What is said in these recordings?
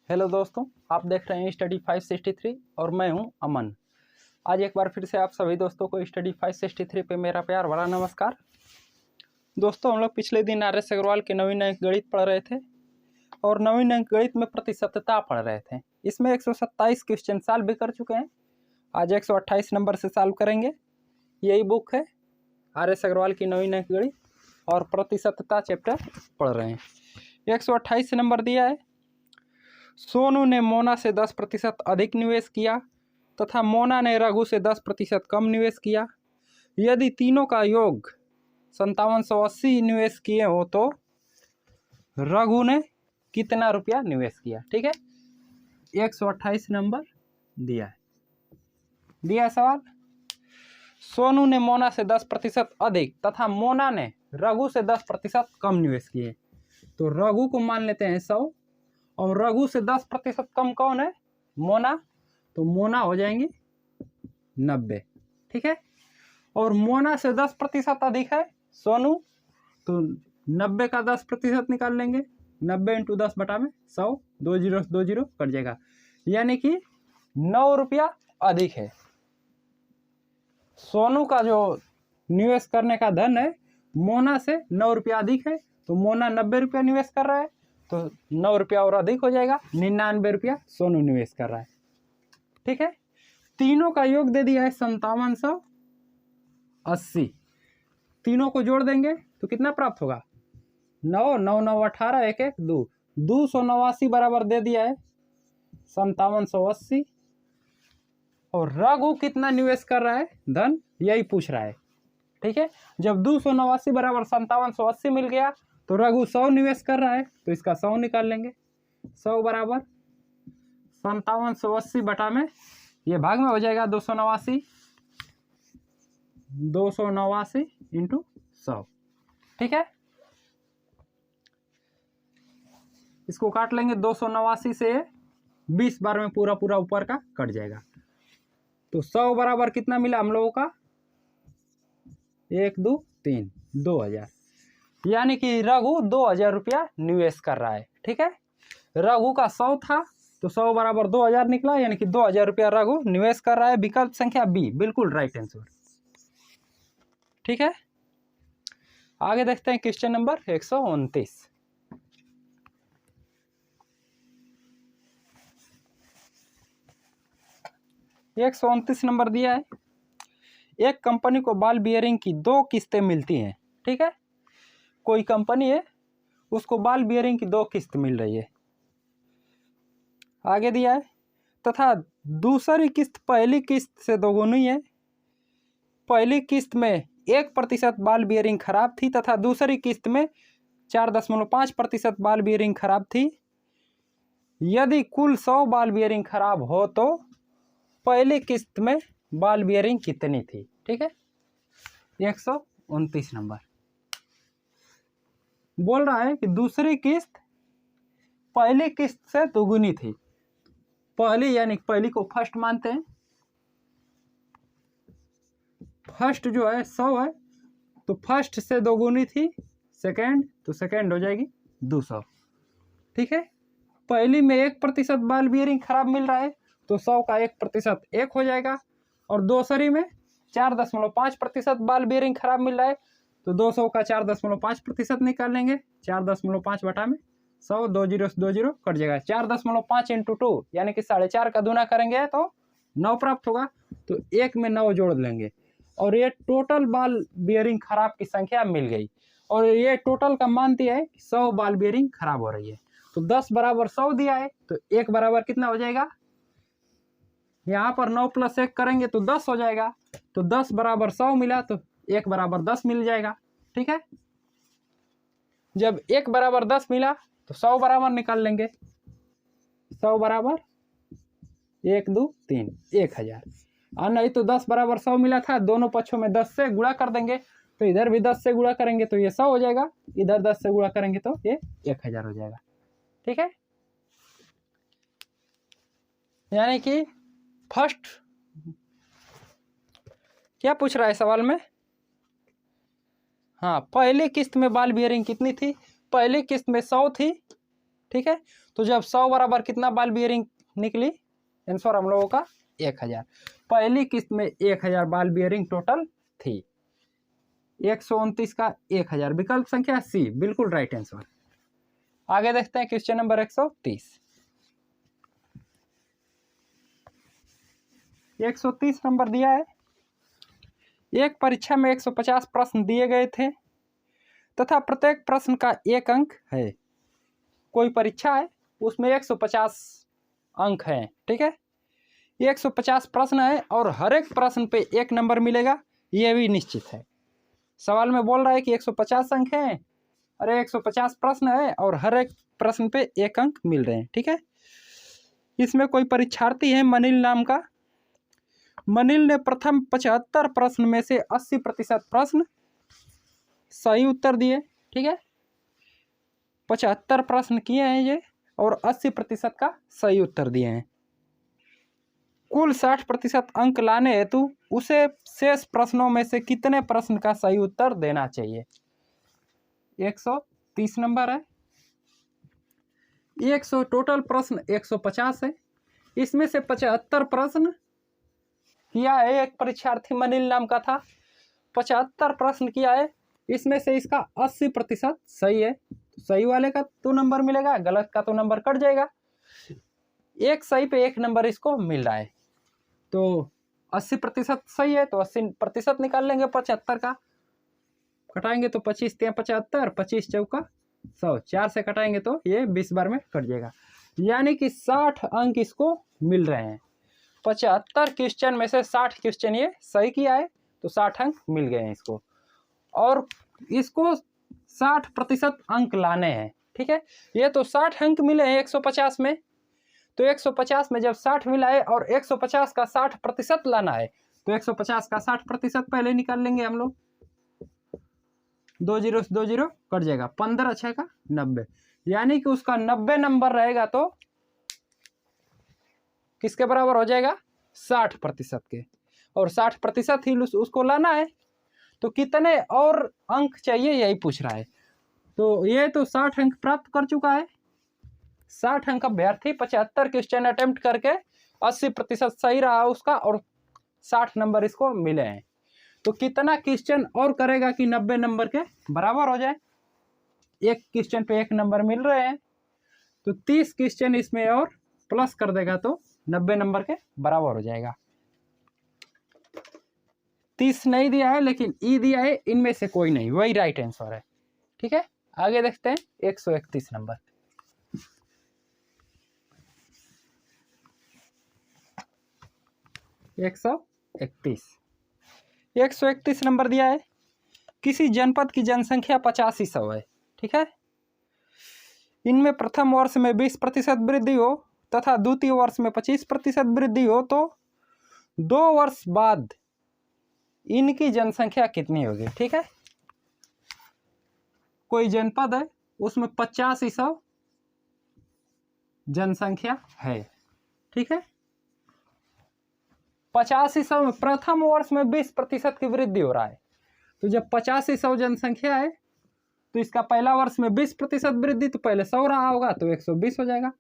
Hello दोस्तों, आप देख रहे हैं स्टडी 563 और मैं हूं अमन। आज एक बार फिर से आप सभी दोस्तों को स्टडी 563 पे मेरा प्यार भरा नमस्कार। दोस्तों, हम लोग पिछले दिन RS अग्रवाल के नवीन अंक गणित पढ़ रहे थे और नवीन अंक गणित में प्रतिशतता पढ़ रहे थे। इसमें 127 क्वेश्चन सॉल्व भी कर चुके हैं। आज 128 नंबर से सॉल्व करेंगे। यही बुक है RS अग्रवाल की नवीन अंक गणित और प्रतिशतता चैप्टर पढ़ रहे हैं। 128 नंबर दिया है। सोनू ने मोना से 10% अधिक निवेश किया तथा मोना ने रघु से 10% कम निवेश किया। यदि तीनों का योग 5780 निवेश किए हो तो रघु ने कितना रुपया निवेश किया। ठीक है, 128 नंबर दिया है सवाल। सोनू ने मोना से 10% अधिक तथा मोना ने रघु से 10% कम निवेश किए। तो रघु को मान लेते हैं 100 और रघु से 10% कम कौन है? मोना। तो मोना हो जाएंगी 90। ठीक है, और मोना से 10% अधिक है सोनू। तो 90 का 10% निकाल लेंगे। 90 × 10 बटा में 100, 2 0 कट जाएगा, यानी कि 9 रुपया अधिक है। सोनू का जो निवेश करने का धन है मोना से 9 रुपया अधिक है। तो मोना 90 रुपया निवेश कर रहा है, तो 9 रुपया और अधिक हो जाएगा। 99 रुपया सोनू निवेश कर रहा है। ठीक है, तीनों का योग दे दिया है 5780। तीनों को जोड़ देंगे तो कितना प्राप्त होगा? 9 9 9 18 1 1 2 289 बराबर दे दिया है 5780। और रघु कितना निवेश कर रहा है धन, यही पूछ रहा है। ठीक है, जब 289 बराबर 5780 मिल गया तो रघु 100 निवेश कर रहा है, तो इसका 100 निकाल लेंगे। 100 बराबर 5780 बटा में ये भाग में हो जाएगा 289 × 100। ठीक है, इसको काट लेंगे। 289 से 20 बार में पूरा ऊपर का कट जाएगा। तो 100 बराबर कितना मिला हम लोगों का? 1 2 3 2000, यानी कि रघु 2000 रुपया निवेश कर रहा है। ठीक है, रघु का 100 था तो 100 बराबर 2000 निकला, यानी कि 2000 रुपया रघु निवेश कर रहा है। विकल्प संख्या बी बिल्कुल राइट आंसर। ठीक है, आगे देखते हैं क्वेश्चन नंबर 129। ये 129 नंबर दिया है। एक कंपनी को बॉल बियरिंग की 2 किस्तें मिलती हैं। ठीक है, कोई कंपनी है, उसको बॉल बियरिंग की 2 किस्त मिल रही है। आगे दिया है तथा दूसरी किस्त पहली किस्त से दोगुनी है। पहली किस्त में 1% बॉल बियरिंग खराब थी तथा दूसरी किस्त में 4.5% बॉल बियरिंग खराब थी। यदि कुल 100 बॉल बियरिंग खराब हो तो पहली किस्त में बॉल बियरिंग कितनी थी? ठीक है, 129 नंबर बोल रहा है कि दूसरी किस्त पहली किस्त से दोगुनी थी। पहली यानी पहली को फर्स्ट मानते हैं। फर्स्ट जो है 100 है, तो फर्स्ट से दोगुनी थी सेकेंड, तो सेकेंड हो जाएगी 200। ठीक है, पहली में 1% बॉल बियरिंग खराब मिल रहा है, तो 100 का 1% 1 हो जाएगा। और दूसरी में 4.5% बॉल बियरिंग खराब मिल रहा है, तो 200 का 4.5% निकाल लेंगे। 4.5 बटा में 100, 2 0 कट जाएगा। 4.5 × 2 यानी कि 4.5 का दूना करेंगे तो 9 प्राप्त होगा। तो 1 में 9 जोड़ लेंगे और ये टोटल बॉल बियरिंग खराब की संख्या मिल गई। और ये टोटल का मान दिया है 100 बॉल बियरिंग खराब हो रही है। तो 10 बराबर 100 दिया है, तो 1 बराबर कितना हो जाएगा? यहाँ पर 9 + 1 करेंगे तो 10 हो जाएगा। तो 10 बराबर 100 मिला, तो 1 बराबर 10 मिल जाएगा। ठीक है, जब 1 बराबर 10 मिला तो 100 बराबर निकाल लेंगे। 100 बराबर 1 2 3 1000। और नहीं तो 10 बराबर 100 मिला था, दोनों पक्षों में 10 से गुणा कर देंगे। तो इधर भी 10 से गुणा करेंगे तो ये 100 हो जाएगा, इधर 10 से गुणा करेंगे तो ये 1000 हो जाएगा। ठीक है, यानी कि फर्स्ट क्या पूछ रहा है सवाल में? हाँ, पहली किस्त में बॉल बियरिंग कितनी थी? पहली किस्त में 100 थी ठीक है। तो जब 100 बराबर कितना बॉल बियरिंग निकली, आंसर हम लोगों का 1000। पहली किस्त में 1000 बॉल बियरिंग टोटल थी। 129 का 1000, विकल्प संख्या सी बिल्कुल राइट आंसर। आगे देखते हैं क्वेश्चन नंबर 130। 130 नंबर दिया है। एक परीक्षा में 150 प्रश्न दिए गए थे तथा प्रत्येक प्रश्न का 1 अंक है। कोई परीक्षा है, उसमें 150 अंक हैं, ठीक है। 150 प्रश्न है और हर एक प्रश्न पे 1 नंबर मिलेगा, यह भी निश्चित है। सवाल में बोल रहा है कि 150 अंक हैं, अरे 150 प्रश्न है और हर एक प्रश्न पे 1 अंक मिल रहे हैं, ठीक है। इसमें कोई परीक्षार्थी है मनिल नाम का। मनिल ने प्रथम 75 प्रश्न में से 80% प्रश्न सही उत्तर दिए, ठीक है। 75 प्रश्न किए हैं ये और 80% का सही उत्तर दिए हैं। कुल 60% अंक लाने हेतु उसे शेष प्रश्नों में से कितने प्रश्न का सही उत्तर देना चाहिए। 130 नंबर है। 100 टोटल प्रश्न 150 है। इसमें से 75 प्रश्न किया है, एक परीक्षार्थी मनिल नाम का था, 75 प्रश्न किया है। इसमें से इसका 80% सही है, तो सही वाले का तो नंबर मिलेगा, गलत का तो नंबर कट जाएगा। एक सही पे 1 नंबर इसको मिल रहा है, तो 80% सही है तो 80% निकाल लेंगे। 75 का कटाएंगे तो 25 3 75, 25 चौका 100, 4 से कटाएंगे तो ये 20 बार में कट जाएगा, यानी कि 60 अंक इसको मिल रहे हैं। 75 क्वेश्चन में से 60 क्वेश्चन ये सही किया है, तो 60 अंक मिल गए हैं इसको, और इसको 60% अंक लाने हैं, ठीक है। ये तो 60 अंक मिले हैं 150 में, तो 150 में जब 60 मिला है और 150 का 60% लाना है, तो 150 का 60% पहले निकाल लेंगे हम लोग। 2 0 2 0 कट जाएगा, 15 6 का 90, यानी कि उसका 90 नंबर रहेगा, तो किसके बराबर हो जाएगा, 60% के, और 60% ही उसको लाना है, तो कितने और अंक चाहिए यही पूछ रहा है। तो ये तो 60 अंक प्राप्त कर चुका है। 60 अंक अभ्यर्थी 75 क्वेश्चन अटेम्प्ट करके 80% सही रहा उसका, और 60 नंबर इसको मिले हैं। तो कितना क्वेश्चन और करेगा कि 90 नंबर के बराबर हो जाए। एक क्वेश्चन पे 1 नंबर मिल रहे हैं, तो 30 क्वेश्चन इसमें और प्लस कर देगा तो 90 नंबर के बराबर हो जाएगा। 30 नहीं दिया है लेकिन ई दिया है, इनमें से कोई नहीं, वही राइट आंसर है, ठीक है। आगे देखते हैं 131 नंबर। एक 131 नंबर दिया है। किसी जनपद की जनसंख्या 8500 है, ठीक है। इनमें प्रथम वर्ष में 20% वृद्धि हो तथा द्वितीय वर्ष में 25% वृद्धि हो, तो 2 वर्ष बाद इनकी जनसंख्या कितनी होगी, ठीक है। कोई जनपद है, उसमें 8500 जनसंख्या है, ठीक है। 8500 में प्रथम वर्ष में 20% की वृद्धि हो रहा है, तो जब 8500 जनसंख्या है तो इसका पहला वर्ष में 20% वृद्धि, तो पहले 100 रहा होगा तो 120 हो जाएगा,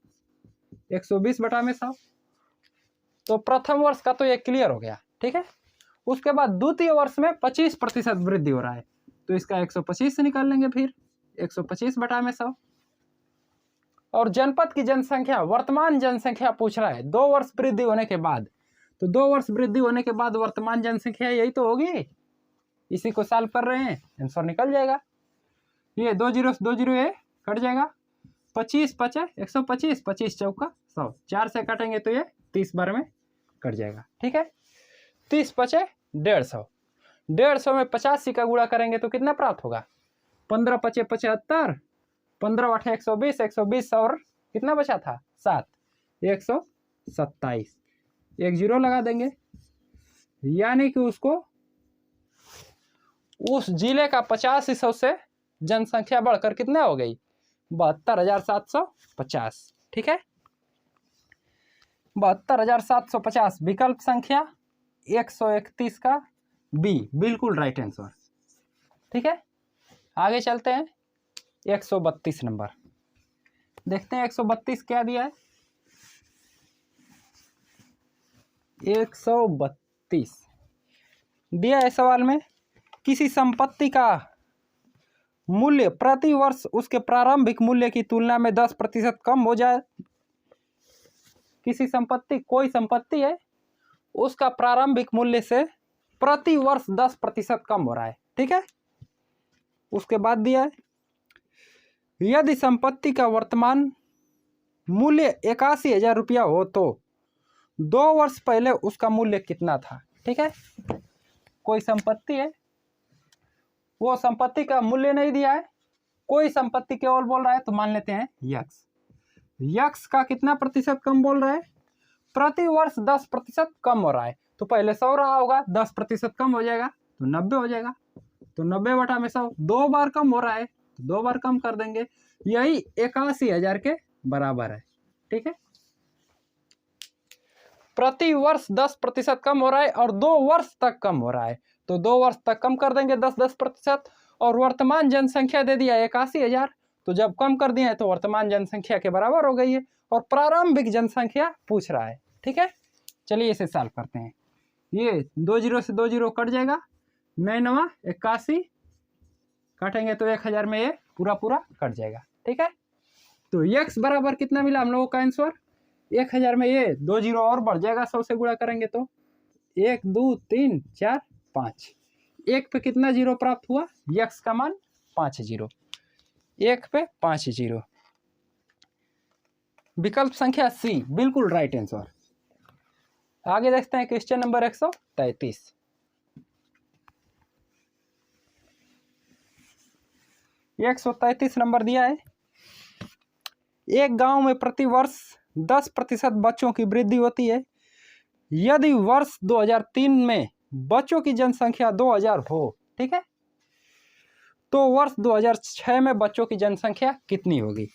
120 बटा में 100, तो प्रथम वर्ष का तो ये क्लियर हो गया, ठीक है। उसके बाद द्वितीय वर्ष में 25% वृद्धि हो रहा है, तो इसका 125 से निकाल लेंगे, फिर 125 बटा में 100। और जनपद की जनसंख्या, वर्तमान जनसंख्या पूछ रहा है 2 वर्ष वृद्धि होने के बाद, तो 2 वर्ष वृद्धि होने के बाद वर्तमान जनसंख्या यही तो होगी, इसी को सॉल्व कर रहे हैं, आंसर निकल जाएगा। ये 2 0 2 0 ये कट जाएगा, 25 5 125, 25 चौका 100, 4 से काटेंगे तो ये 30 बार में कट जाएगा, ठीक है। 30 5 150, 150 में 85 का गुणा करेंगे तो कितना प्राप्त होगा, 15 5 75, 15 8 120, 120 और कितना बचा था 7, 127, 1 0 लगा देंगे, यानी कि उसको उस जिले का 8500 से जनसंख्या बढ़कर कितना हो गई, 72,750, ठीक है। 72,750 विकल्प संख्या 131 का बी बिल्कुल राइट आंसर, ठीक है। आगे चलते हैं 132 नंबर। देखते हैं 132 क्या दिया है। 132 दिया है सवाल में, किसी संपत्ति का मूल्य प्रति वर्ष उसके प्रारंभिक मूल्य की तुलना में 10% कम हो जाए। किसी संपत्ति, कोई संपत्ति है, उसका प्रारंभिक मूल्य से प्रति वर्ष 10% कम हो रहा है, ठीक है। उसके बाद दिया है, यदि संपत्ति का वर्तमान मूल्य 81,000 रुपया हो तो 2 वर्ष पहले उसका मूल्य कितना था, ठीक है। कोई संपत्ति है, वो संपत्ति का मूल्य नहीं दिया है, कोई संपत्ति केवल बोल रहा है, तो मान लेते हैं यक्स। यक्स का कितना प्रतिशत कम बोल रहा है, प्रति वर्ष 10% कम हो रहा है। तो पहले 100 रहा होगा, 10% कम हो जाएगा तो 90 हो जाएगा। तो 90/100 2 बार कम हो रहा है, तो 2 बार कम कर देंगे, यही 81,000 के बराबर है, ठीक है। प्रति वर्ष 10% कम हो रहा है और 2 वर्ष तक कम हो रहा है, तो 2 वर्ष तक कम कर देंगे 10%। और वर्तमान जनसंख्या दे दिया 81,000, तो जब कम कर दिया है तो वर्तमान जनसंख्या के बराबर हो गई है। और प्रारंभिक जनसंख्या पूछ रहा है, ठीक है। चलिए इसे सॉल्व करते हैं। ये 2 0 से 2 0 कट जाएगा, 9 9 81 काटेंगे तो 1000 में ये पूरा कट जाएगा, ठीक है। तो x बराबर कितना मिला हम लोगों का आंसर, 1000 में ये 2 0 और बढ़ जाएगा, 100 से गुणा करेंगे तो 1 2 3 4 5, 1 पे कितना 0 प्राप्त हुआ, x का मान 5 0, 1 पे 5 0। विकल्प संख्या सी बिल्कुल राइट आंसर। आगे देखते हैं क्वेश्चन नंबर 133। ये 133 नंबर दिया है, एक गांव में प्रति वर्ष 10% बच्चों की वृद्धि होती है। यदि वर्ष 2003 में बच्चों की जनसंख्या 2000 हो, ठीक है, तो वर्ष 2006 में बच्चों की जनसंख्या कितनी होगी,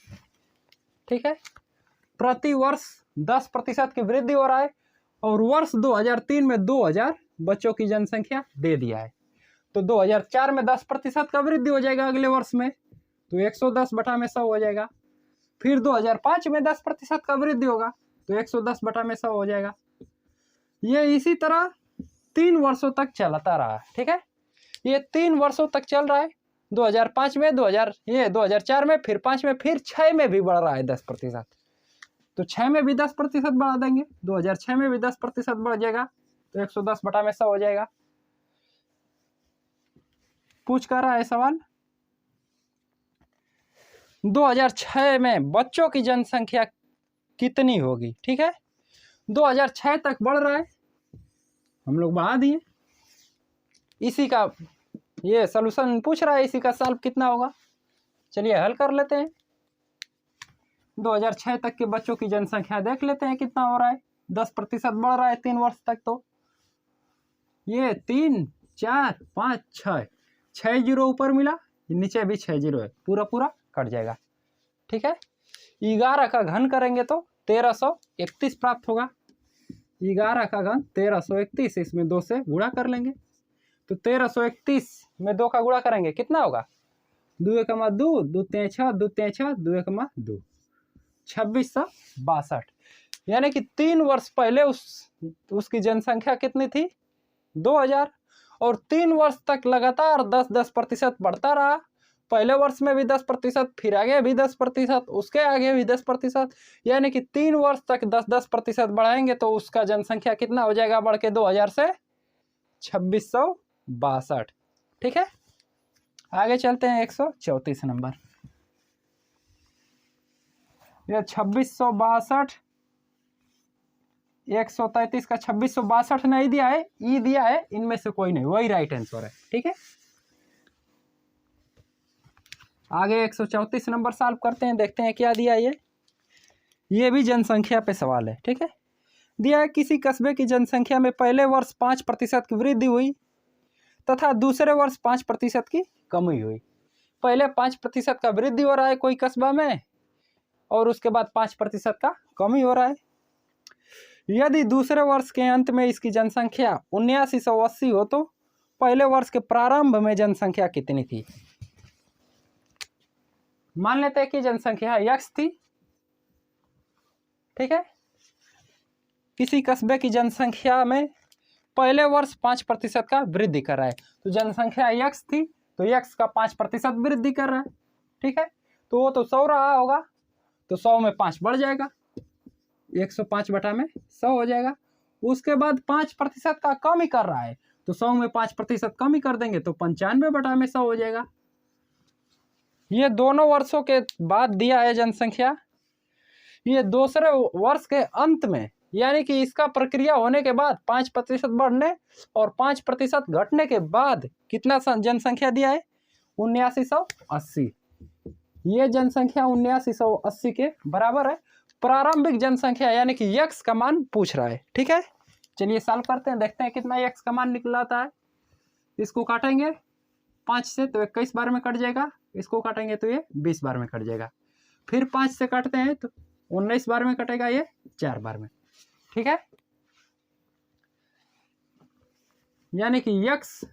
ठीक है। प्रति वर्ष 10% की वृद्धि हो रहा है और वर्ष 2003 में 2000 बच्चों की जनसंख्या दे दिया है, तो 2004 में 10% का वृद्धि हो जाएगा अगले वर्ष में, तो 110/100 हो जाएगा। फिर 2005 में 10% का वृद्धि होगा तो 110/100 हो जाएगा। ये इसी तरह 3 वर्षों तक चलता रहा, ठीक है। ये 3 वर्षों तक चल रहा है, 2005 में 2004 में, फिर 5 में, फिर 6 में भी बढ़ रहा है 10%। तो 6 में भी 10% बढ़ा देंगे, 2006 में भी 10% बढ़ जाएगा, तो 110/100 हो जाएगा। पूछ कर रहा है सवाल 2006 में बच्चों की जनसंख्या कितनी होगी, ठीक है। 2006 तक बढ़ रहा है, हम लोग बढ़ा दिए। इसी का ये सॉल्यूशन पूछ रहा है, इसी का सॉल्व कितना होगा, चलिए हल कर लेते हैं। 2006 तक के बच्चों की जनसंख्या देख लेते हैं कितना हो रहा है, 10% बढ़ रहा है 3 वर्ष तक। तो ये 3 4 5 6 6 0 ऊपर मिला, नीचे भी 6 0 है, पूरा कट जाएगा, ठीक है। 11 का घन करेंगे तो 1331 प्राप्त होगा। 11 का घन 1331, इसमें 2 से गुणा कर लेंगे, तो 1331 में 2 का गुणा करेंगे कितना होगा, 2 1 2 2 3 6 2 3 6 2 1 2, 2662। यानी कि 3 वर्ष पहले उसकी जनसंख्या कितनी थी, 2000, और 3 वर्ष तक लगातार 10% बढ़ता रहा। पहले वर्ष में भी 10%, फिर आगे भी 10%, उसके आगे भी 10%, यानी कि 3 वर्ष तक 10% बढ़ाएंगे तो उसका जनसंख्या कितना हो जाएगा बढ़ के 2000 से 2662, ठीक है। आगे चलते हैं 134 नंबर। ये 2662, 133 का 2662 नहीं दिया है, ई दिया है, इनमें से कोई नहीं, वही राइट आंसर है, ठीक है। आगे 134 नंबर सॉल्व करते हैं, देखते हैं क्या दिया है। ये भी जनसंख्या पे सवाल है, ठीक है। दिया है किसी कस्बे की जनसंख्या में पहले वर्ष 5% की वृद्धि हुई तथा दूसरे वर्ष 5% की कमी हुई। पहले 5% का वृद्धि हो रहा है कोई कस्बा में और उसके बाद 5% का कमी हो रहा है। यदि दूसरे वर्ष के अंत में इसकी जनसंख्या 7980 हो तो पहले वर्ष के प्रारंभ में जनसंख्या कितनी थी। मान लेते हैं कि जनसंख्या x थी ठीक है। किसी कस्बे की जनसंख्या में पहले वर्ष 5% का वृद्धि कर रहा है। तो जनसंख्या x थी तो x का 5% वृद्धि कर रहा है, ठीक है। तो वो तो 100 रहा होगा, तो 100 में 5 बढ़ जाएगा, 105 बटा में 100 हो जाएगा। उसके बाद 5% का कम ही कर रहा है, तो 100 में 5% कम ही कर देंगे तो 95 बटा में 100 हो जाएगा। ये दोनों वर्षों के बाद दिया है जनसंख्या। ये दूसरे वर्ष के अंत में, यानी कि इसका प्रक्रिया होने के बाद 5% बढ़ने और 5% घटने के बाद कितना जनसंख्या दिया है, 7980। ये जनसंख्या 7980 के बराबर है। प्रारंभिक जनसंख्या यानी कि x का मान पूछ रहा है, ठीक है। चलिए सॉल्व करते हैं, देखते हैं कितना x का मान निकलाता है। इसको काटेंगे 5 से तो 21 बार में कट जाएगा, इसको काटेंगे तो ये 20 बार में कट जाएगा, फिर 5 से काटते हैं तो 19 बार में कटेगा, ये 4 बार में, ठीक है। यानी कि x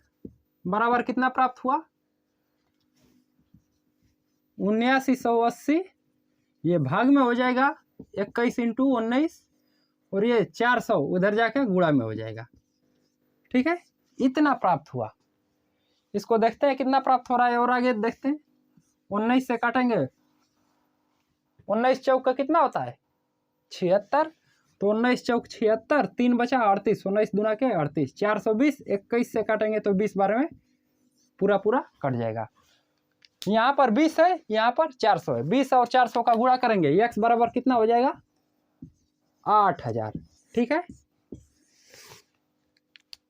बराबर कितना प्राप्त हुआ, 7980, ये भाग में हो जाएगा 21 × 19 और ये 400 उधर जाके गुणा में हो जाएगा, ठीक है। इतना प्राप्त हुआ। इसको देखते हैं कितना प्राप्त हो रहा है और आगे देखते हैं। 19 से काटेंगे, 19 चौक का कितना होता है 76, तो 19 चौक 76, 3 बचा 38, 19 दूना के 38, 420, 21 से काटेंगे तो 20 बार में पूरा पूरा कट जाएगा। यहाँ पर 20 है, यहाँ पर 400 है, 20 और 400 का गुणा करेंगे, x बराबर कितना हो जाएगा 8000, ठीक है।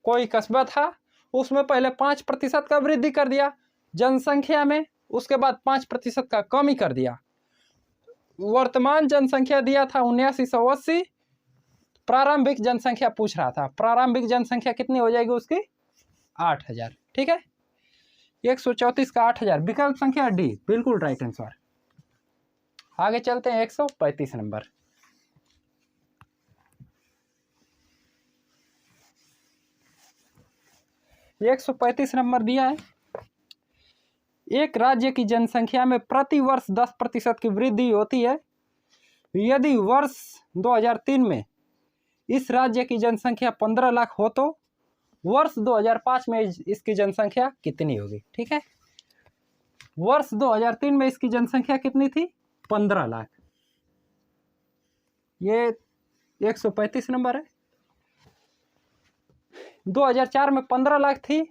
कोई कस्बा था, उसमें पहले 5% का वृद्धि कर दिया जनसंख्या में, उसके बाद 5% का कमी कर दिया। वर्तमान जनसंख्या दिया था 7980, प्रारंभिक जनसंख्या पूछ रहा था, प्रारंभिक जनसंख्या कितनी हो जाएगी उसकी 8000, ठीक है। 134 का 8000, विकल्प संख्या डी बिल्कुल राइट आंसर। आगे चलते हैं 135 नंबर। ये 135 नंबर दिया है। एक राज्य की जनसंख्या में प्रति वर्ष 10% की वृद्धि होती है। यदि वर्ष 2003 में इस राज्य की जनसंख्या 15 लाख हो तो वर्ष 2005 में इसकी जनसंख्या कितनी होगी, ठीक है। वर्ष 2003 में इसकी जनसंख्या कितनी थी 15 लाख। ये 135 नंबर है। 2004 में 15 लाख थी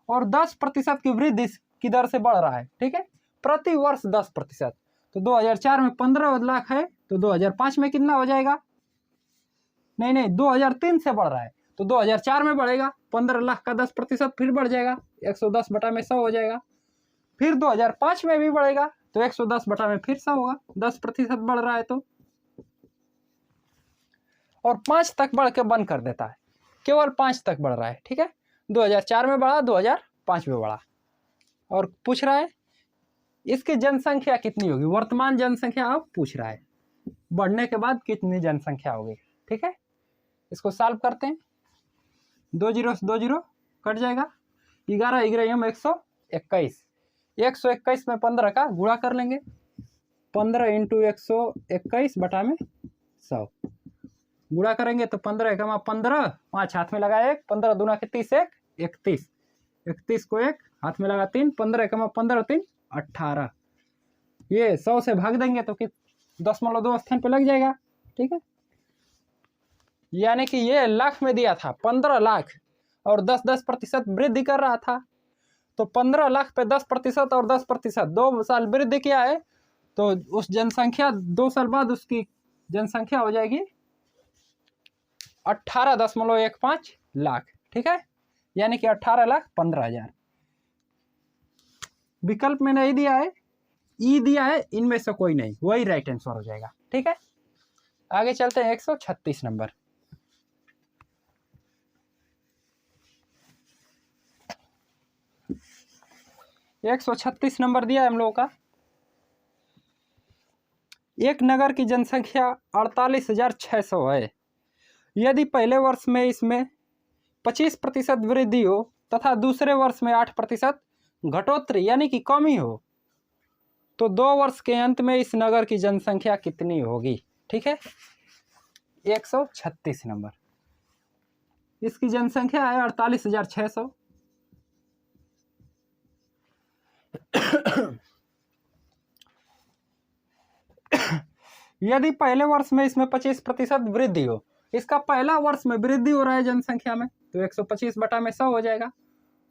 और 10% की वृद्धि की दर से बढ़ रहा है, ठीक है, प्रति वर्ष 10%। तो 2004 में 15 लाख है तो 2005 में कितना हो जाएगा, नहीं 2003 से बढ़ रहा है तो 2004 में बढ़ेगा, 15 लाख का 10% फिर बढ़ जाएगा, 110 बटा में 100 हो जाएगा। फिर 2005 में भी बढ़ेगा तो 110 बटा में फिर 100 होगा, 10% बढ़ रहा है तो, और 5 तक बढ़ के बंद कर देता है, केवल 5 तक बढ़ रहा है, ठीक है। 2004 में बढ़ा, 2005 में बढ़ा, और पूछ रहा है इसकी जनसंख्या कितनी होगी, वर्तमान जनसंख्या अब पूछ रहा है, बढ़ने के बाद कितनी जनसंख्या होगी, ठीक है। इसको सॉल्व करते हैं, 2 0 से 2 0 कट जाएगा, 11 11 121, 121 में 15 का गुणा कर लेंगे, 15 × 121 बटा में 100 गुणा करेंगे तो 15 × 15, 5 हाथ में लगा 1, 15 दूना के 30, 31, 31 को 1 हाथ में लगा 3, 15 × 15 3 18, ये 100 से भाग देंगे तो कि 0.2 स्थान पे लग जाएगा, ठीक है। यानी कि ये लाख में दिया था 15 लाख और 10% वृद्धि कर रहा था, तो 15 लाख पे 10% और 10%, 2 साल वृद्धि किया है तो उस जनसंख्या 2 साल बाद उसकी जनसंख्या हो जाएगी 18.15 लाख, ठीक है, यानी कि 18,15,000। विकल्प में नहीं दिया है, ई दिया है, इनमें से कोई नहीं, वही राइट आंसर हो जाएगा, ठीक है। आगे चलते हैं 136 नंबर। ये 136 नंबर दिया है हम लोगों का। एक नगर की जनसंख्या 48,600 है। यदि पहले वर्ष में इसमें 25% वृद्धि हो तथा दूसरे वर्ष में 8% घटोत्तरी यानी कि कमी हो तो 2 वर्ष के अंत में इस नगर की जनसंख्या कितनी होगी, ठीक है। 136 नंबर। इसकी जनसंख्या है 48,600। यदि पहले वर्ष में इसमें 25% वृद्धि हो, इसका पहला वर्ष में वृद्धि हो रहा है जनसंख्या में, तो 125/100 हो जाएगा।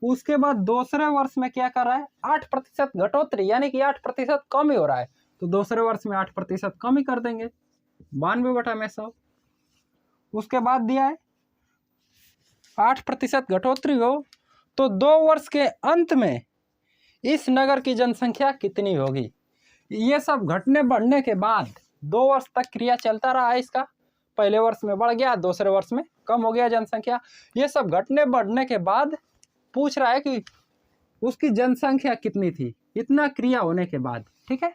उसके बाद दूसरे वर्ष में क्या कर रहा है, 8% घटोतरी, यानी कि 8% कम ही हो रहा है, तो दूसरे वर्ष में 8% कम ही कर देंगे, 92/100। उसके बाद दिया है 8% घटोतरी हो तो 2 वर्ष के अंत में इस नगर की जनसंख्या कितनी होगी। ये सब घटने बढ़ने के बाद 2 वर्ष तक क्रिया चलता रहा है इसका। पहले वर्ष में बढ़ गया, दूसरे वर्ष में कम हो गया जनसंख्या। ये सब घटने बढ़ने के बाद पूछ रहा है कि उसकी जनसंख्या कितनी थी, इतना क्रिया होने के बाद। ठीक है,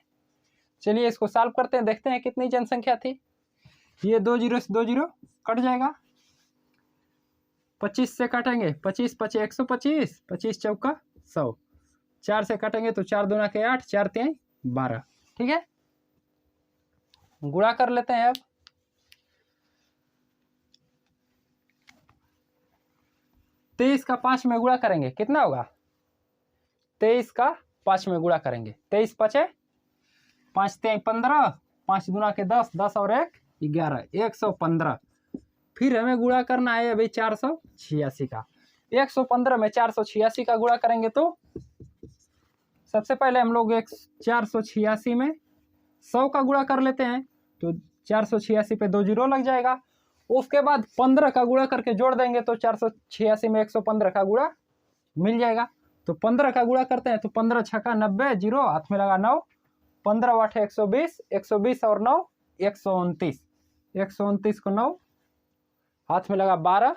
चलिए इसको सॉल्व करते हैं, देखते हैं कितनी जनसंख्या थी। ये 2 जीरो से 2 जीरो कट जाएगा, 25 से काटेंगे, 25 5 125, 25 चौका 100, 4 से काटेंगे तो 4 दूना के 8, 4 3 12। ठीक है, गुणा कर लेते हैं अब। तेईस का 5 में गुणा करेंगे, कितना होगा, 23 का 5 में गुणा करेंगे, 23 5 5 3 15, 5 दूना के 10, 10 और 1 11, 115। फिर हमें गुणा करना है अभी 486 का। 115 में 486 का गुणा करेंगे तो सबसे पहले हम लोग 486 में 100 का गुणा कर लेते हैं, तो 486 पे 2 जीरो लग जाएगा। उसके बाद 15 का गुणा करके जोड़ देंगे तो 486 में 115 का गुणा मिल जाएगा। तो 15 का गुणा करते हैं तो 15 छक्का 90, जीरो हाथ में लगा 9, 15 8 120, 120 और 9 129, 129 को 9 हाथ में लगा 12,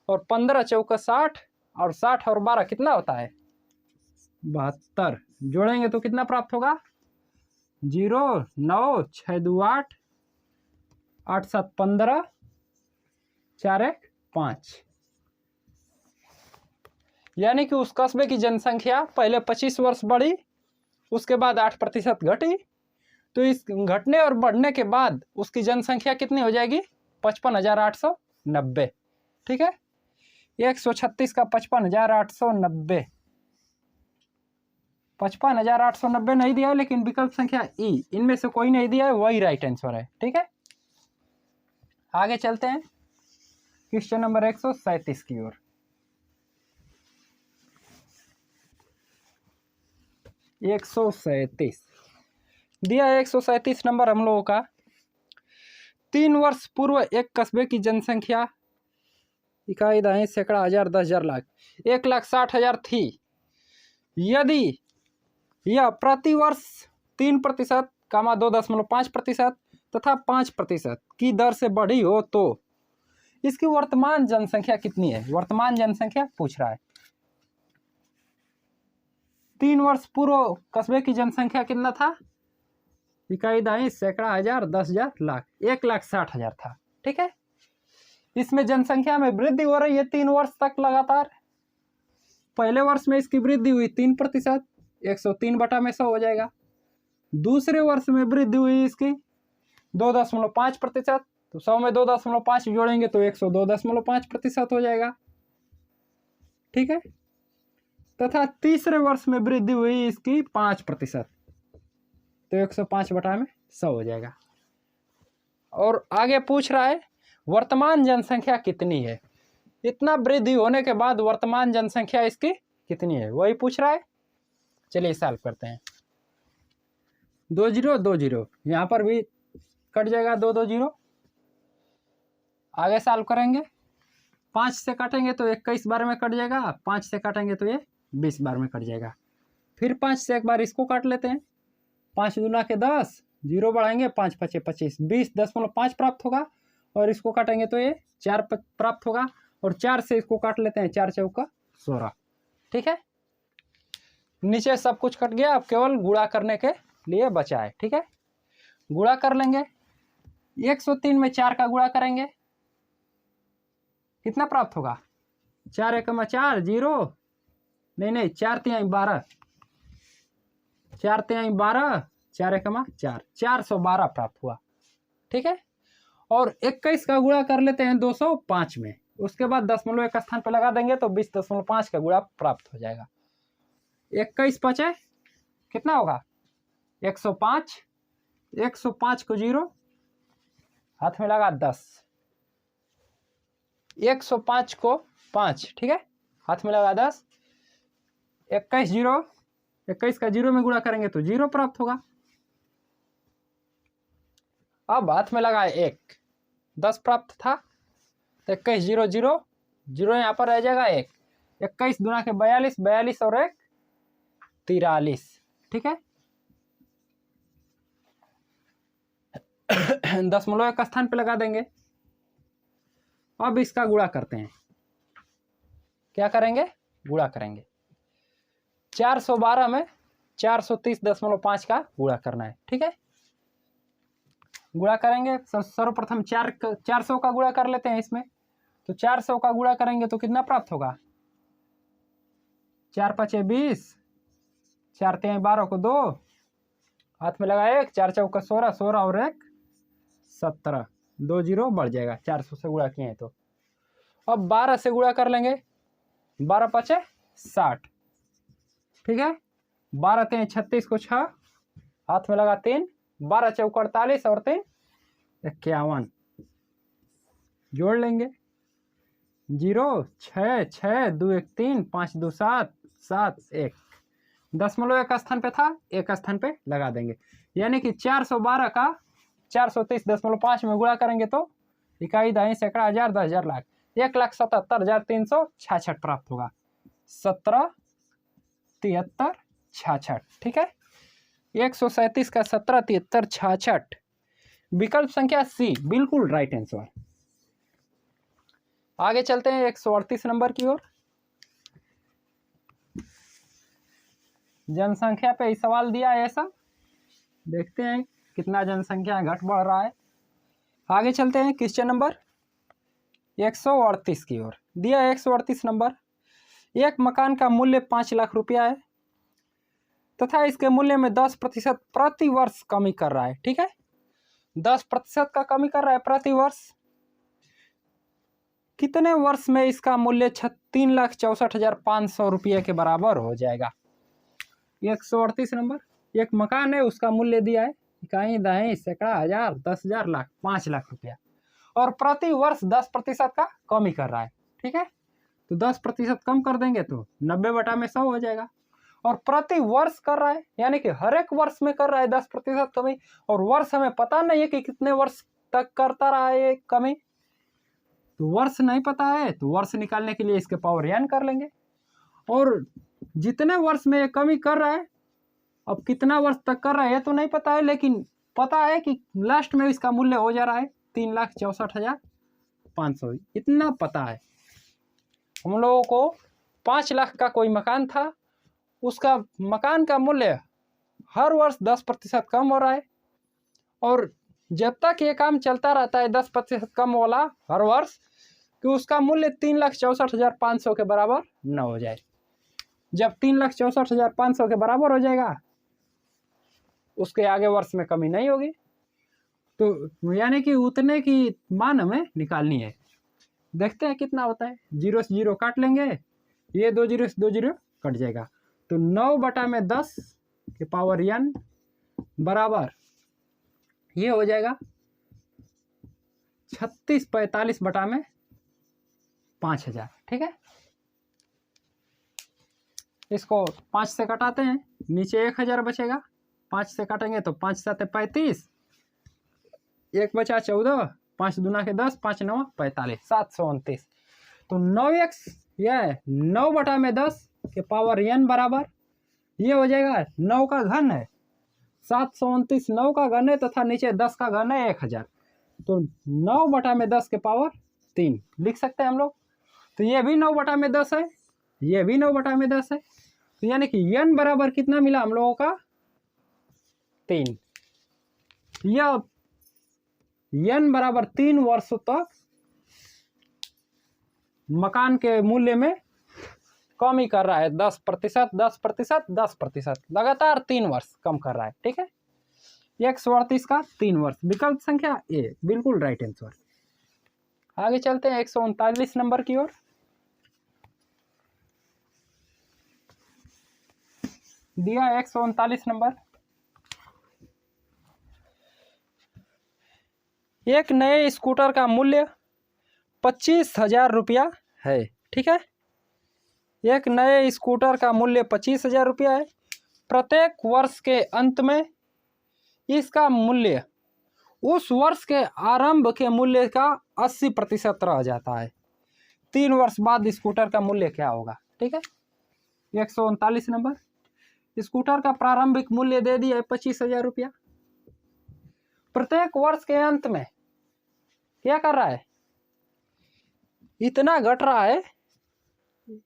और 15 चौका 60, और 60 और 12 कितना होता है, 72। जोड़ेंगे तो कितना प्राप्त होगा, 0 9 6 2 8, 8 7 15, 4 1 5। यानी कि उस कस्बे की जनसंख्या पहले 25 वर्ष बढ़ी, उसके बाद 8% घटी, तो इस घटने और बढ़ने के बाद उसकी जनसंख्या कितनी हो जाएगी, 55,890। ठीक है, 136 का 55,890, 55,890 नहीं दिया है, लेकिन विकल्प संख्या ई, इनमें से कोई नहीं दिया है, वही राइट आंसर है। ठीक है, आगे चलते हैं क्वेश्चन नंबर 137 की ओर। 137 दिया है, 137 नंबर हम लोगों का। 3 वर्ष पूर्व एक कस्बे की जनसंख्या इकाई दाएं सैकड़ा हजार 10,000 लाख 1,60,000 थी। यदि यह प्रति वर्ष 3% 2.5% तथा 5% की दर से बढ़ी हो तो इसकी वर्तमान जनसंख्या कितनी है। वर्तमान जनसंख्या पूछ रहा है। 3 वर्ष पूर्व कस्बे की जनसंख्या कितना था, इकाई दाएं सैकड़ा हजार 10,000 लाख 1,60,000 था। ठीक है, इसमें जनसंख्या में वृद्धि हो रही है 3 वर्ष तक लगातार। पहले वर्ष में इसकी वृद्धि हुई 3%, 103/100 हो जाएगा। दूसरे वर्ष में वृद्धि हुई इसकी 2.5%, तो 100 में 2.5 जोड़ेंगे तो 102.5% हो जाएगा। ठीक है, तथा तीसरे वर्ष में वृद्धि हुई इसकी 5%, तो 105/100 हो जाएगा। और आगे पूछ रहा है वर्तमान जनसंख्या कितनी है। इतना वृद्धि होने के बाद वर्तमान जनसंख्या इसकी कितनी है, वही पूछ रहा है। चलिए सॉल्व करते हैं। 2 जीरो 2 जीरो, यहाँ पर भी कट जाएगा 2 2 जीरो। आगे सॉल्व करेंगे, 5 से काटेंगे तो 21 बार में कट जाएगा, 5 से काटेंगे तो ये 20 बार में कट जाएगा। फिर 5 से एक बार इसको काट लेते हैं, 5 दूना के 10, जीरो बढ़ाएंगे, 5 5 25, 20.5 प्राप्त होगा। और इसको काटेंगे तो ये 4 प्राप्त होगा, और 4 से इसको काट लेते हैं, 4 चौका 16। ठीक है, नीचे सब कुछ कट गया, अब केवल गुणा करने के लिए बचा है। ठीक है, गुणा कर लेंगे, 103 में 4 का गुणा करेंगे, कितना प्राप्त होगा, 4 एकम 4 जीरो, नहीं 4 3 12, 4 3 12, 4 एकम 4, 412 प्राप्त हुआ। ठीक है, और 21 का गुणा कर लेते हैं 205 में, उसके बाद दशमलव एक स्थान पर लगा देंगे तो 20.5 का गुणा प्राप्त हो जाएगा। 21 बचे कितना होगा 105, 105 को 0 हाथ में लगा 10, 105 को 5, ठीक है, हाथ में लगा 10, 21 का 0 में गुणा करेंगे तो 0 प्राप्त होगा। अब हाथ में लगा 1, 10 प्राप्त था तो 21 0 0 0 यहाँ पर रह जाएगा 1, 21 दूना के 42, 42 और 1 43, ठीक है। दशमलव एक स्थान पे लगा देंगे। अब इसका गुणा करते हैं, क्या करेंगे गुणा करेंगे 412 में 430.5 का गुणा करना है, ठीक है। गुणा करेंगे सर्वप्रथम 400 का गुणा कर लेते हैं इसमें, तो 400 का गुणा करेंगे तो कितना प्राप्त होगा 4 5 20, 4 3 12 को 2 हाथ में लगा 1, 4 4 16, 16 और 1 17, 2 0 बढ़ जाएगा 400 से गुणा किए तो। अब 12 से गुणा कर लेंगे, 12 5 60, ठीक है, 12 3 36 को 6 हाथ में लगा 3, 12 4 48 और 3 51, जोड़ लेंगे 0 6 6 2 1 3 5 2 7 7 1, दशमलव एक स्थान पे था एक स्थान पे लगा देंगे, यानी कि 412 का 430.5 में गुणा करेंगे तो इकाई दहाई सैकड़ा हजार 10,000 लाख 1,77,366 प्राप्त होगा। 17 73 66, ठीक है, 137 का 17 73 66, विकल्प संख्या सी बिल्कुल राइट आंसर। आगे चलते हैं 138 नंबर की ओर। जनसंख्या पे सवाल दिया है ऐसा, देखते हैं कितना जनसंख्या घट बढ़ रहा है। आगे चलते हैं क्वेश्चन नंबर 138 की ओर। दिया है 138 नंबर, एक मकान का मूल्य 5 लाख रुपया है तथा इसके मूल्य में 10% प्रति वर्ष कमी कर रहा है, ठीक है, 10% का कमी कर रहा है प्रति वर्ष। कितने वर्ष में इसका मूल्य 3,64,500 रुपये के बराबर हो जाएगा। 138 नंबर, एक मकान है उसका मूल्य दिया है इकाई दहाई सैकड़ा हजार 10,000 लाख 5 लाख रुपया, और प्रति वर्ष 10% का कमी कर रहा है, ठीक है, तो 10% कम कर देंगे तो 90/100 हो जाएगा। और प्रति वर्ष कर रहा है यानी कि हर एक वर्ष में कर रहा है 10% कमी, और वर्ष हमें पता नहीं है कि कितने वर्ष तक करता रहा है ये कमी, तो वर्ष नहीं पता है तो वर्ष निकालने के लिए इसके पावर n कर लेंगे। और जितने वर्ष में ये कमी कर रहा है, अब कितना वर्ष तक कर रहा है ये तो नहीं पता है, लेकिन पता है कि लास्ट में इसका मूल्य हो जा रहा है 3,64,500, इतना पता है। हम लोगों को 5 लाख का कोई मकान था, उसका मकान का मूल्य हर वर्ष 10% कम हो रहा है, और जब तक ये काम चलता रहता है 10% कम वाला हर वर्ष, कि उसका मूल्य 3,64,500 के बराबर न हो जाए। जब 3,64,500 के बराबर हो जाएगा उसके आगे वर्ष में कमी नहीं होगी, तो यानी कि उतने की मान हमें निकालनी है। देखते हैं कितना होता है, 0 से 0 काट लेंगे, ये 2 0 से 2 0 कट जाएगा, तो 9/10 के पावर n बराबर ये हो जाएगा 3645/5000, ठीक है। इसको 5 से कटाते हैं, नीचे 1000 बचेगा, 5 से काटेंगे तो 5 7 35, 1 बचा 14, 5 दूना के 10, 5 9 45, 729, तो 9x यह 9/10 के पावर n बराबर ये हो जाएगा 9 का घन है, 729 9 का घन है तथा नीचे 10 का घन है 1000, तो 9/10 के पावर 3 लिख सकते हैं हम लोग। तो ये भी 9/10 है, ये भी 9/10 है, तो यानी कि n बराबर कितना मिला हम लोगों का 3। यह n बराबर 3 वर्षों तक मकान के मूल्य में कमी कर रहा है, 10%, 10%, 10%, लगातार 3 वर्ष कम कर रहा है, ठीक है। 138 का 3 वर्ष, विकल्प संख्या ए बिल्कुल राइट आंसर। आगे चलते हैं 139 नंबर की ओर। दिया 139 नंबर, एक नए स्कूटर का मूल्य 25,000 रुपया है। ठीक है, एक नए स्कूटर का मूल्य 25,000 रुपया है। प्रत्येक वर्ष के अंत में इसका मूल्य उस वर्ष के आरंभ के मूल्य का 80% रह जाता है। 3 वर्ष बाद स्कूटर का मूल्य क्या होगा? ठीक है, 139 नंबर, स्कूटर का प्रारंभिक मूल्य दे दिया है 25,000 रुपया। प्रत्येक वर्ष के अंत में क्या कर रहा है? इतना घट रहा है।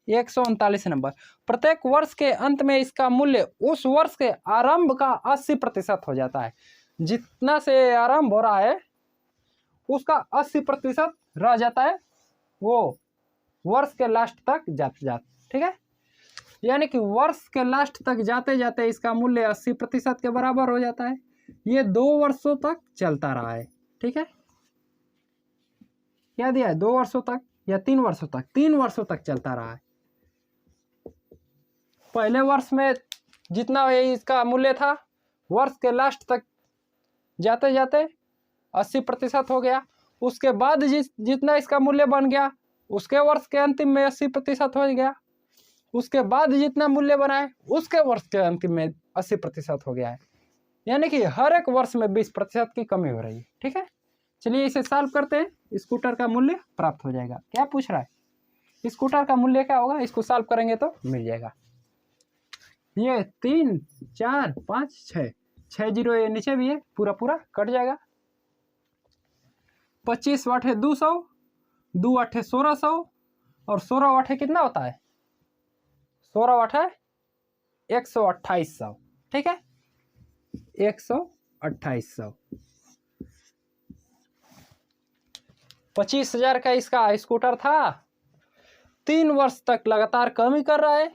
139 नंबर, प्रत्येक वर्ष के अंत में इसका मूल्य उस वर्ष के आरंभ का 80% हो जाता है। जितना से आरंभ हो रहा है उसका 80% रह जाता है, वो वर्ष के लास्ट तक जाते जाते। ठीक है, यानी कि वर्ष के लास्ट तक जाते जाते इसका मूल्य 80% के बराबर हो जाता है। ये 2 वर्षों तक चलता रहा है। ठीक है, क्या दिया है? 2 वर्षों तक या 3 वर्षों तक? 3 वर्षों तक चलता रहा है। पहले वर्ष में जितना इसका मूल्य था, वर्ष के लास्ट तक जाते जाते 80% हो गया। उसके बाद जितना इसका मूल्य बन गया, उसके वर्ष के अंतिम में 80% हो गया। उसके बाद जितना मूल्य बना है, उसके वर्ष के अंतिम में 80% हो गया है। यानी कि हर एक वर्ष में 20% की कमी हो रही है। ठीक है, चलिए इसे सॉल्व करते हैं, स्कूटर का मूल्य प्राप्त हो जाएगा। क्या पूछ रहा है? स्कूटर का मूल्य क्या होगा? इसको सॉल्व करेंगे तो मिल जाएगा। ये 3 4 5 6 6 जीरो ये नीचे भी है, पूरा पूरा कट जाएगा। 25 वाटे 200, 2 वाटे 1600 और 16 वाटे कितना होता है? 16 वाटे 12800। ठीक है, 12800। 25,000 का इसका स्कूटर था, 3 वर्ष तक लगातार कमी कर रहा है।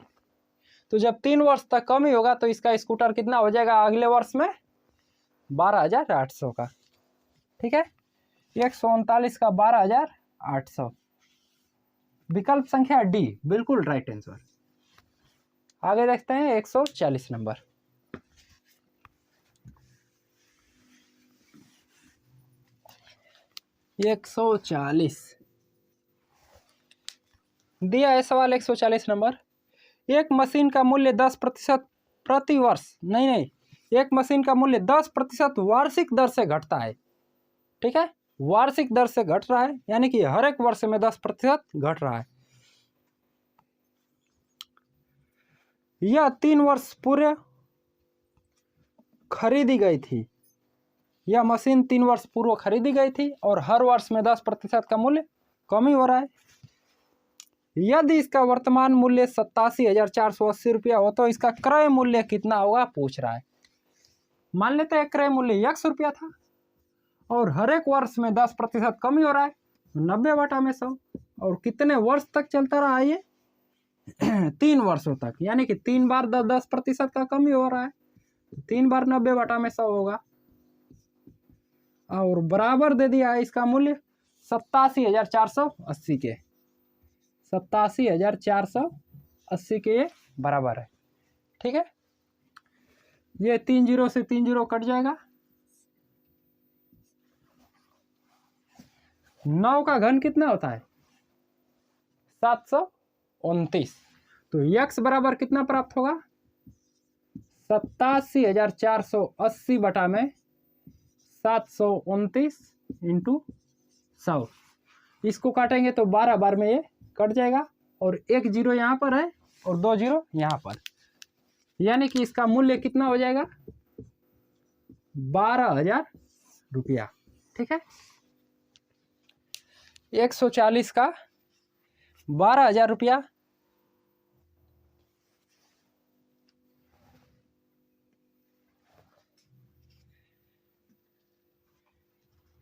तो जब 3 वर्ष तक कमी होगा तो इसका स्कूटर कितना हो जाएगा अगले वर्ष में? 12,800 का। ठीक है, 139 का 12,800, विकल्प संख्या डी बिल्कुल राइट आंसर। आगे देखते हैं 140 नंबर। ये 140 दिया है सवाल 140 नंबर। एक मशीन का मूल्य 10% प्रति वर्ष नहीं, एक मशीन का मूल्य 10% वार्षिक दर से घटता है। ठीक है, वार्षिक दर से घट रहा है, यानी कि हर एक वर्ष में 10% घट रहा है। यह 3 वर्ष पूर्व खरीदी गई थी। यह मशीन 3 वर्ष पूर्व खरीदी गई थी और हर वर्ष में 10% का मूल्य कमी हो रहा है। यदि इसका वर्तमान मूल्य 87,480 रुपया हो तो इसका क्रय मूल्य कितना होगा पूछ रहा है। मान लेते हैं क्रय मूल्य 100 रुपया था और हर एक वर्ष में 10% कमी हो रहा है, 90/100। और कितने वर्ष तक चलता रहा ये? 3 वर्षों तक, यानी कि 3 बार 10% का कमी हो रहा है, 3 बार 90/100 होगा। और बराबर दे दिया है इसका मूल्य 87,480 के, 87,480 के बराबर है। ठीक है, ये 3 जीरो से 3 जीरो कट जाएगा। 9 का घन कितना होता है? 729। तो x बराबर कितना प्राप्त होगा? 87,480 बटा में 729 इंटू 100। इसको काटेंगे तो 12 बार में ये कट जाएगा और 1 जीरो यहाँ पर है और 2 जीरो यहाँ पर, यानी कि इसका मूल्य कितना हो जाएगा? 12,000 रुपया। ठीक है, 140 का 12,000 रुपया।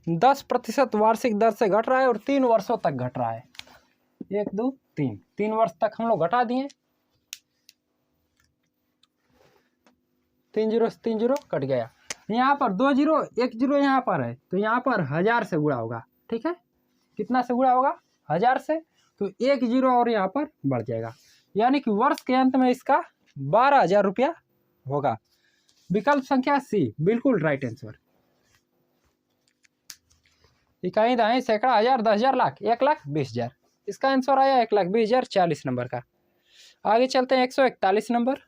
दस प्रतिशत वार्षिक दर से घट रहा है और 3 वर्षों तक घट रहा है। 1 2 3 3 वर्ष तक हम लोग घटा दिए। 3 जीरो से 3 जीरो कट गया। यहाँ पर 2 जीरो 1 जीरो यहाँ पर है, तो यहाँ पर 1000 से गुणा होगा। ठीक है, कितना से गुणा होगा? 1000 से। तो 1 जीरो और यहाँ पर बढ़ जाएगा, यानी कि वर्ष के अंत में इसका 12,000 रुपया होगा। विकल्प संख्या सी बिल्कुल राइट आंसर। इकाई दाएं सैकड़ा, हजार, 10,000, लाख, 1,20,000। इसका आंसर आया 1,20,000, 40 नंबर का। आगे चलते हैं 141 नंबर।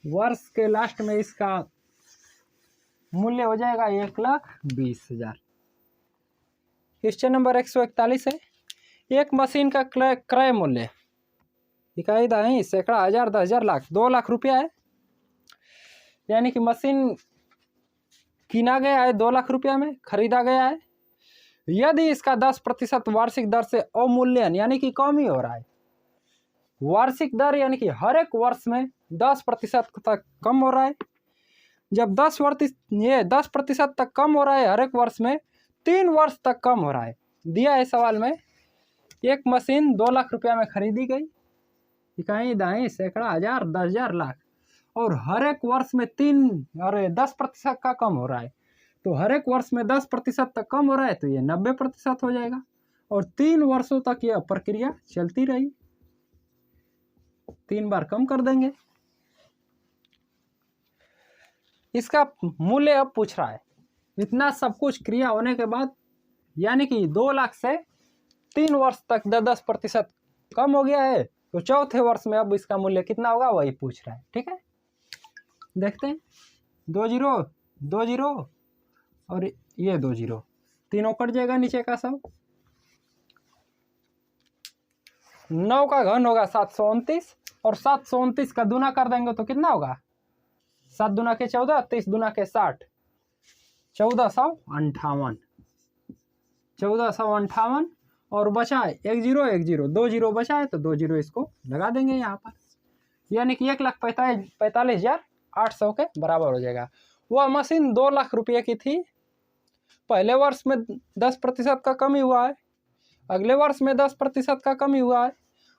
वर्ष के लास्ट में इसका मूल्य हो जाएगा 1,20,000। क्वेश्चन नंबर 141 है, एक मशीन का क्रय मूल्य इकाई दाएं सैकड़ा, हजार, 10,000, लाख, 2 लाख रुपया है। यानी कि मशीन किना गया है 2 लाख रुपया में, खरीदा गया है। यदि इसका 10% वार्षिक दर से अवमूल्यन यानी कि कम ही हो रहा है, वार्षिक दर यानी कि हर एक वर्ष में 10% तक कम हो रहा है। जब 10% तक कम हो रहा है हर एक वर्ष में, 3 वर्ष तक कम हो रहा है। दिया है सवाल में, एक मशीन 2 लाख रुपया में खरीदी गई, इकाई दाएं सैकड़ा, हजार, 10,000, लाख, और हर एक वर्ष में 10% का कम हो रहा है। तो हर एक वर्ष में 10% तक कम हो रहा है, तो ये 90% हो जाएगा। और 3 वर्षों तक यह प्रक्रिया चलती रही, 3 बार कम कर देंगे। इसका मूल्य अब पूछ रहा है, इतना सब कुछ क्रिया होने के बाद, यानी कि 2 लाख से 3 वर्ष तक 10% कम हो गया है, तो चौथे वर्ष में अब इसका मूल्य कितना होगा वही पूछ रहा है। ठीक है, देखते हैं। 2 जीरो 2 जीरो और ये 2 जीरो, तीनों कट जाएगा नीचे का सब। 9 का घन होगा 729, और 729 का दूना कर देंगे तो कितना होगा? 7 दूना के 14, 30 दूना के 60, 1458। 1458 और बचा है 1 जीरो 1 जीरो, 2 जीरो बचा है, तो 2 जीरो इसको लगा देंगे यहाँ पर, यानी कि 1,45,800 के बराबर हो जाएगा। वह मशीन 2 लाख रुपये की थी, पहले वर्ष में 10% का कमी हुआ है, अगले वर्ष में 10% का कमी हुआ है,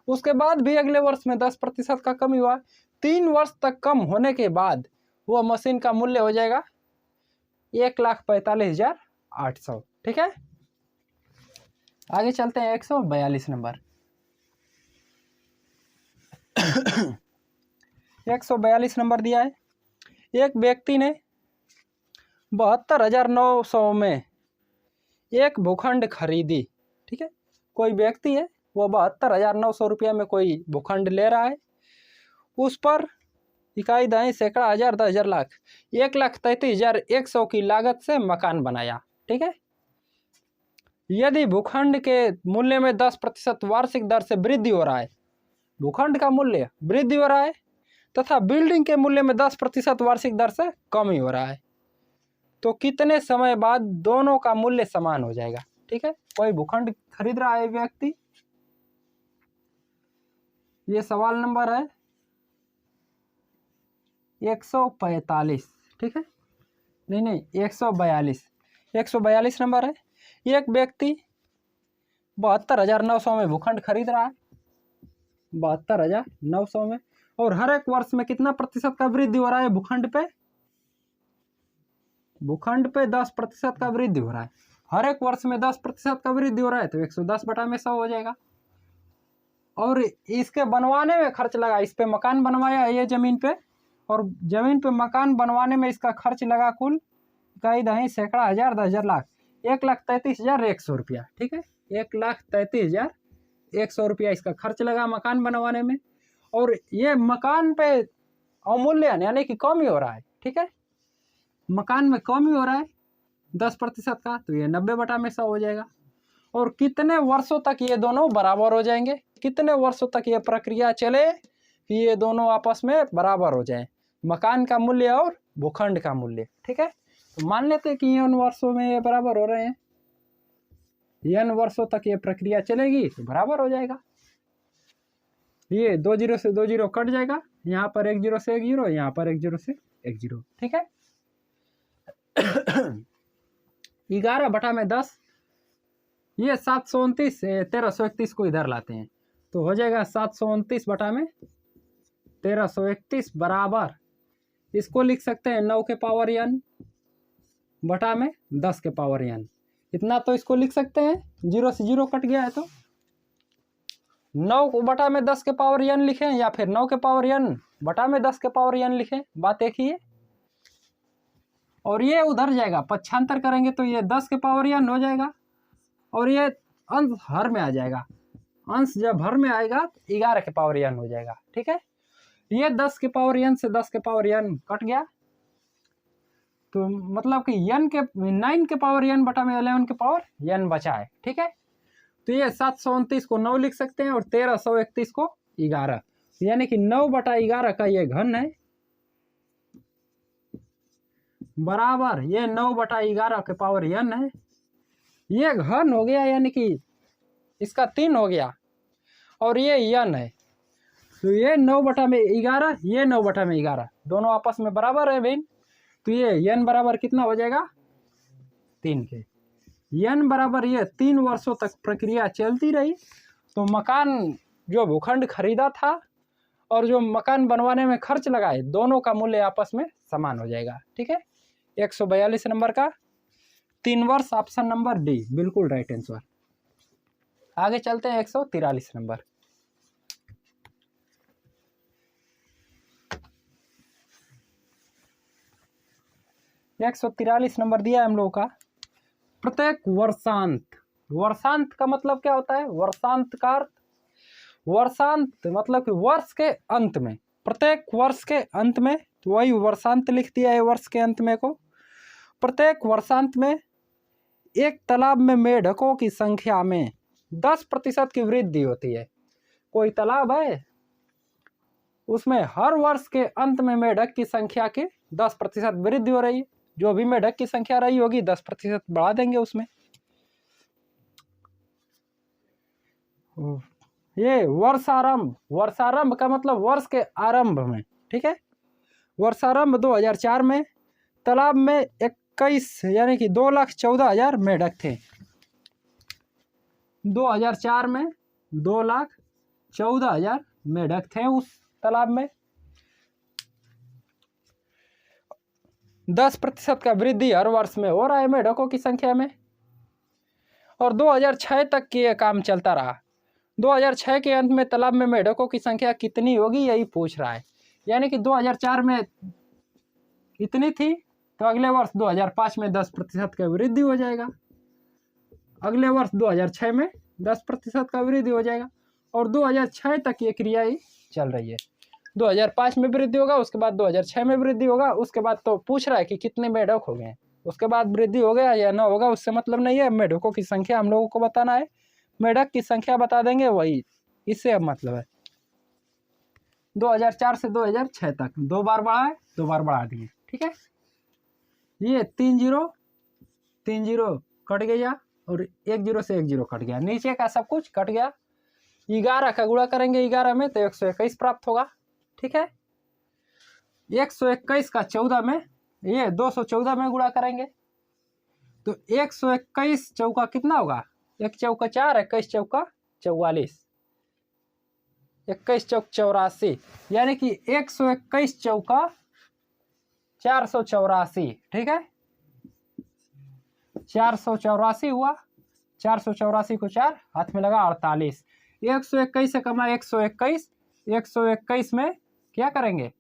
उसके बाद भी अगले वर्ष में 10% का कमी हुआ है। 3 वर्ष तक कम होने के बाद वह मशीन का मूल्य हो जाएगा 1,45,800। ठीक है, आगे चलते हैं 142 नंबर। 142 नंबर दिया है, एक व्यक्ति ने 72,900 में एक भूखंड खरीदी। ठीक है, कोई व्यक्ति है, वो 72,900 रुपया में कोई भूखंड ले रहा है, उस पर इकाई दाएं सैकड़ा, हजार, 10,000, लाख, 1,33,100 की लागत से मकान बनाया। ठीक है, यदि भूखंड के मूल्य में 10% वार्षिक दर से वृद्धि हो रहा है, भूखंड का मूल्य वृद्धि हो रहा है, तथा बिल्डिंग के मूल्य में 10% वार्षिक दर से कम ही हो रहा है, तो कितने समय बाद दोनों का मूल्य समान हो जाएगा? ठीक है, कोई भूखंड खरीद रहा है व्यक्ति, ये सवाल नंबर है 145। ठीक है, नहीं 142 नंबर है। एक व्यक्ति 72,900 में भूखंड खरीद रहा है, 72,900 में, और हर एक वर्ष में कितना प्रतिशत का वृद्धि हो रहा है? भूखंड पे 10% का वृद्धि हो रहा है, हर एक वर्ष में 10% का वृद्धि हो रहा है, तो 110/100 हो जाएगा। और इसके बनवाने में खर्च लगा, इस पे मकान बनवाया है ये जमीन पे, और जमीन पे मकान बनवाने में इसका खर्च लगा कुल इकाई दाएं सैकड़ा, हजार, 10,000, लाख, 1,33,100 रुपया। ठीक है, 1,33,100 रुपया इसका खर्च लगा मकान बनवाने में, और ये मकान पे अवमूल्यन यानी कि कम ही हो रहा है। ठीक है, मकान में कम ही हो रहा है 10% का, तो ये 90/100 हो जाएगा। और कितने वर्षों तक ये दोनों बराबर हो जाएंगे? कितने वर्षों तक ये प्रक्रिया चले कि ये दोनों आपस में बराबर हो जाएं, मकान का मूल्य और भूखंड का मूल्य। ठीक है, तो मान लेते हैं कि n वर्षों में ये बराबर हो रहे हैं, n वर्षों तक ये प्रक्रिया चलेगी तो बराबर हो जाएगा। ये 2 जीरो से 2 जीरो कट जाएगा, यहाँ पर 1 जीरो से 1 जीरो, यहाँ पर 1 जीरो से 1 जीरो। ठीक है, 11/10, ये 729 1331 को इधर लाते हैं, तो हो जाएगा 729/1331 बराबर इसको लिख सकते हैं 9 के पावर n बटा में 10 के पावर n। इतना तो इसको लिख सकते हैं, 0 से 0 कट गया है तो 9 बटा में 10 के पावर n लिखें या फिर 9 के पावर n बटा में 10 के पावर n लिखें, बात एक ही है। और ये उधर जाएगा, पक्षांतर करेंगे तो ये 10 के पावर n हो जाएगा और ये अंश हर में आ जाएगा। अंश जब हर में आएगा तो 11 के पावर n हो जाएगा। ठीक है, ये 10 के पावर n से 10 के पावर n कट गया तो मतलब कि n के 9 के पावर n बटा में 11 के पावर n बचा है। ठीक है, तो ये 729 को 9 लिख सकते हैं और 1331 को 11, यानी कि 9 बटा 11 का ये घन है बराबर ये 9 बटा 11 के पावर n है। ये घन हो गया यानी कि इसका 3 हो गया और ये n है तो ये 9 बटा में 11, ये 9 बटा में 11 दोनों आपस में बराबर है बहन। तो ये n बराबर कितना हो जाएगा 3 के। n बराबर ये 3 वर्षों तक प्रक्रिया चलती रही तो मकान जो भूखंड खरीदा था और जो मकान बनवाने में खर्च लगाए दोनों का मूल्य आपस में समान हो जाएगा। ठीक है, 142 नंबर का 3 वर्ष ऑप्शन नंबर डी बिल्कुल राइट आंसर। आगे चलते हैं 143 नंबर। एक 143 नंबर दिया है हम लोगों का, प्रत्येक वर्षांत। वर्षांत का मतलब क्या होता है, वर्षांत का अर्थ, वर्षांत मतलब कि वर्ष के अंत में, प्रत्येक वर्ष के अंत में, तो वही वर्षांत लिख दिया है वर्ष के अंत में को। प्रत्येक वर्षांत में एक तालाब में मेढकों की संख्या में 10% की वृद्धि होती है। कोई तालाब है उसमें हर वर्ष के अंत में मेढक की संख्या की 10% वृद्धि हो रही है। जो भी मेढक की संख्या रही होगी 10% बढ़ा देंगे उसमें। ये वर्षारंभ, वर्षारंभ का मतलब वर्ष के आरंभ में। ठीक है, वर्षारंभ 2004 में तालाब में 21 यानी कि 2,14,000 मेढक थे। 2004 में 2,14,000 मेढक थे उस तालाब में। 10% का वृद्धि हर वर्ष में हो रहा है मेढकों की संख्या में और 2006 तक की यह काम चलता रहा। 2006 के अंत में तालाब में मेढकों की संख्या कितनी होगी यही पूछ रहा है। यानी कि 2004 में इतनी थी तो अगले वर्ष 2005 में 10% का वृद्धि हो जाएगा, अगले वर्ष 2006 में 10% का वृद्धि हो जाएगा और 2006 तक ये क्रिया ही चल रही है। 2005 में वृद्धि होगा, उसके बाद 2006 में वृद्धि होगा, उसके बाद तो पूछ रहा है कि कितने मेढक हो गए, उसके बाद वृद्धि हो गया या ना होगा उससे मतलब नहीं है। मेढकों की संख्या हम लोगों को बताना है, मेढक की संख्या बता देंगे वही, इससे अब मतलब है। 2004 से 2006 तक 2 बार बढ़ा है, 2 बार बढ़ा दिए। ठीक है, ये 3 0 कट गया और 1 0 से 1 0 कट गया, नीचे का सब कुछ कट गया। 11 का गुणा करेंगे 11 में तो 121 प्राप्त होगा। ठीक है, 121 का 14 में, ये 214 में गुणा करेंगे तो 121 चौका कितना होगा, 1 चौका 4, 21 चौका 44, 21 चौक 84, यानी कि 121 चौका 484। ठीक है, 484 हुआ, 484 को 4 हाथ में लगा 48। 121 से कमा 121, 121 में क्या करेंगे,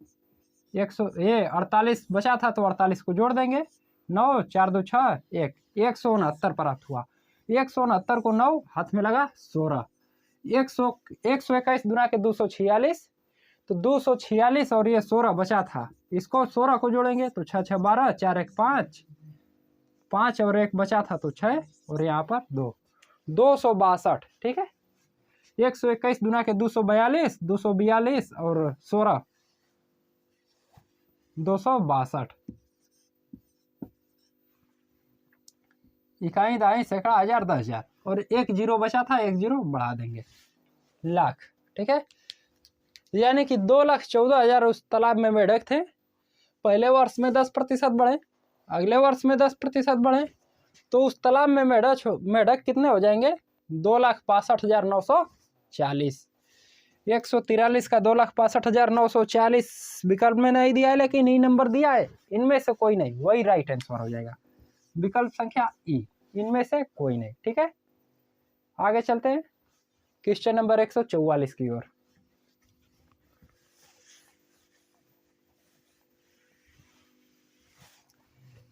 100 ये 48 बचा था तो 48 को जोड़ देंगे, 9 4 2 6 1, 169 प्राप्त हुआ। 169 को 9 हाथ में लगा 16, 121 गुना के 246, तो 246 और ये 16 बचा था, इसको 16 को जोड़ेंगे तो 6 6 12, 4 1 5, 5 और 1 बचा था तो 6 और यहाँ पर 2, 262। ठीक है, 121 गुना के 242, 242 और 16 262। इकाई दाई सैकड़ा हजार 10,000 और 1 0 बचा था, 1 0 बढ़ा देंगे लाख। ठीक है, यानी कि 2,14,000 उस तालाब में मेढक थे। पहले वर्ष में 10% बढ़े, अगले वर्ष में 10% बढ़े तो उस तालाब में मेढक कितने हो जाएंगे, 2,62,940। 143 का 2,65,940 विकल्प में नहीं दिया है, लेकिन ई नंबर दिया है। इनमें से कोई नहीं, वही राइट आंसर हो जाएगा। विकल्प संख्या ई, इनमें से कोई नहीं। ठीक है, आगे चलते हैं क्वेश्चन नंबर 144 की ओर।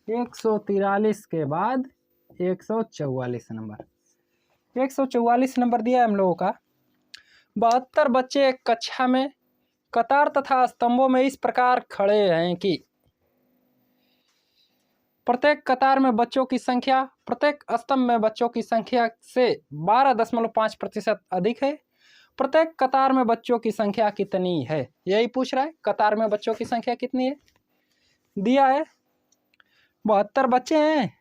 एक 143 के बाद 144 नंबर। 144 नंबर दिया है हम लोगों का। 72 बच्चे एक कक्षा में कतार तथा स्तंभों में इस प्रकार खड़े हैं कि प्रत्येक कतार में बच्चों की संख्या प्रत्येक स्तंभ में बच्चों की संख्या से 12.5% अधिक है। प्रत्येक कतार में बच्चों की संख्या कितनी है, यही पूछ रहा है। कतार में बच्चों की संख्या कितनी है दिया है, 72 बच्चे हैं।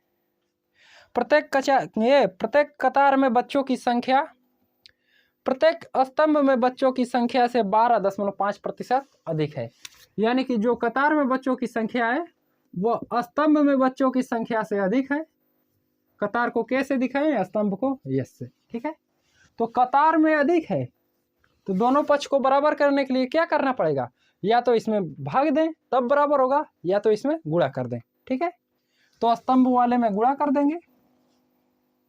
प्रत्येक कतार में बच्चों की संख्या प्रत्येक स्तंभ में बच्चों की संख्या से 12.5% अधिक है। यानी कि जो कतार में बच्चों की संख्या है वो स्तंभ में बच्चों की संख्या से अधिक है। कतार को कैसे दिखाएं, स्तंभ को यस से। ठीक है, तो कतार में अधिक है तो दोनों पक्ष को बराबर करने के लिए क्या करना पड़ेगा, या तो इसमें भाग दें तब बराबर होगा, या तो इसमें गुणा कर दें। ठीक है, तो स्तंभ वाले में गुणा कर देंगे।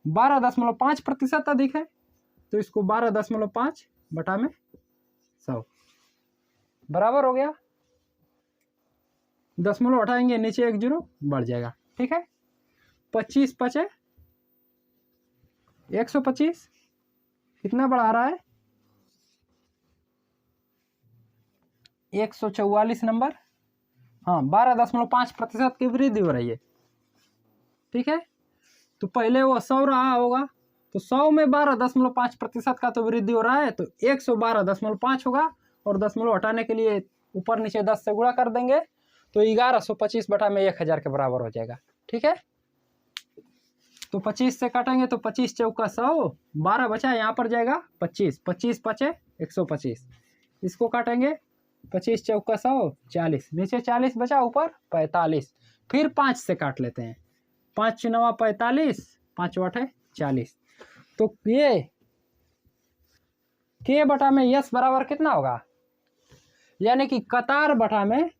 12.5% अधिक है तो इसको 12.5 बटा में 100 बराबर हो गया। दशमलव हटाएंगे, नीचे एक जीरो बढ़ जाएगा। ठीक है, 25 पचे 125 कितना बढ़ा रहा है, 144 नंबर। हाँ, 12.5% की वृद्धि हो रही है। ठीक है, तो पहले वो 100 रहा होगा तो 100 में 12.5% का तो वृद्धि हो रहा है, तो 112.5 होगा। और दशमलव हटाने के लिए ऊपर नीचे 10 से गुणा कर देंगे तो 1125 बटा में 1000 के बराबर हो जाएगा। ठीक है, तो 25 से काटेंगे तो 25 चौका 100, 12 बचा, यहाँ पर जाएगा 25, 25 पचे 125। इसको काटेंगे 25 चौका 100, 40, नीचे 40 बचा, ऊपर 45। फिर 5 से काट लेते हैं, 5 9 45, 5 8 40। तो ये के बटा में यस बराबर कितना होगा, यानी कि कतार बटा में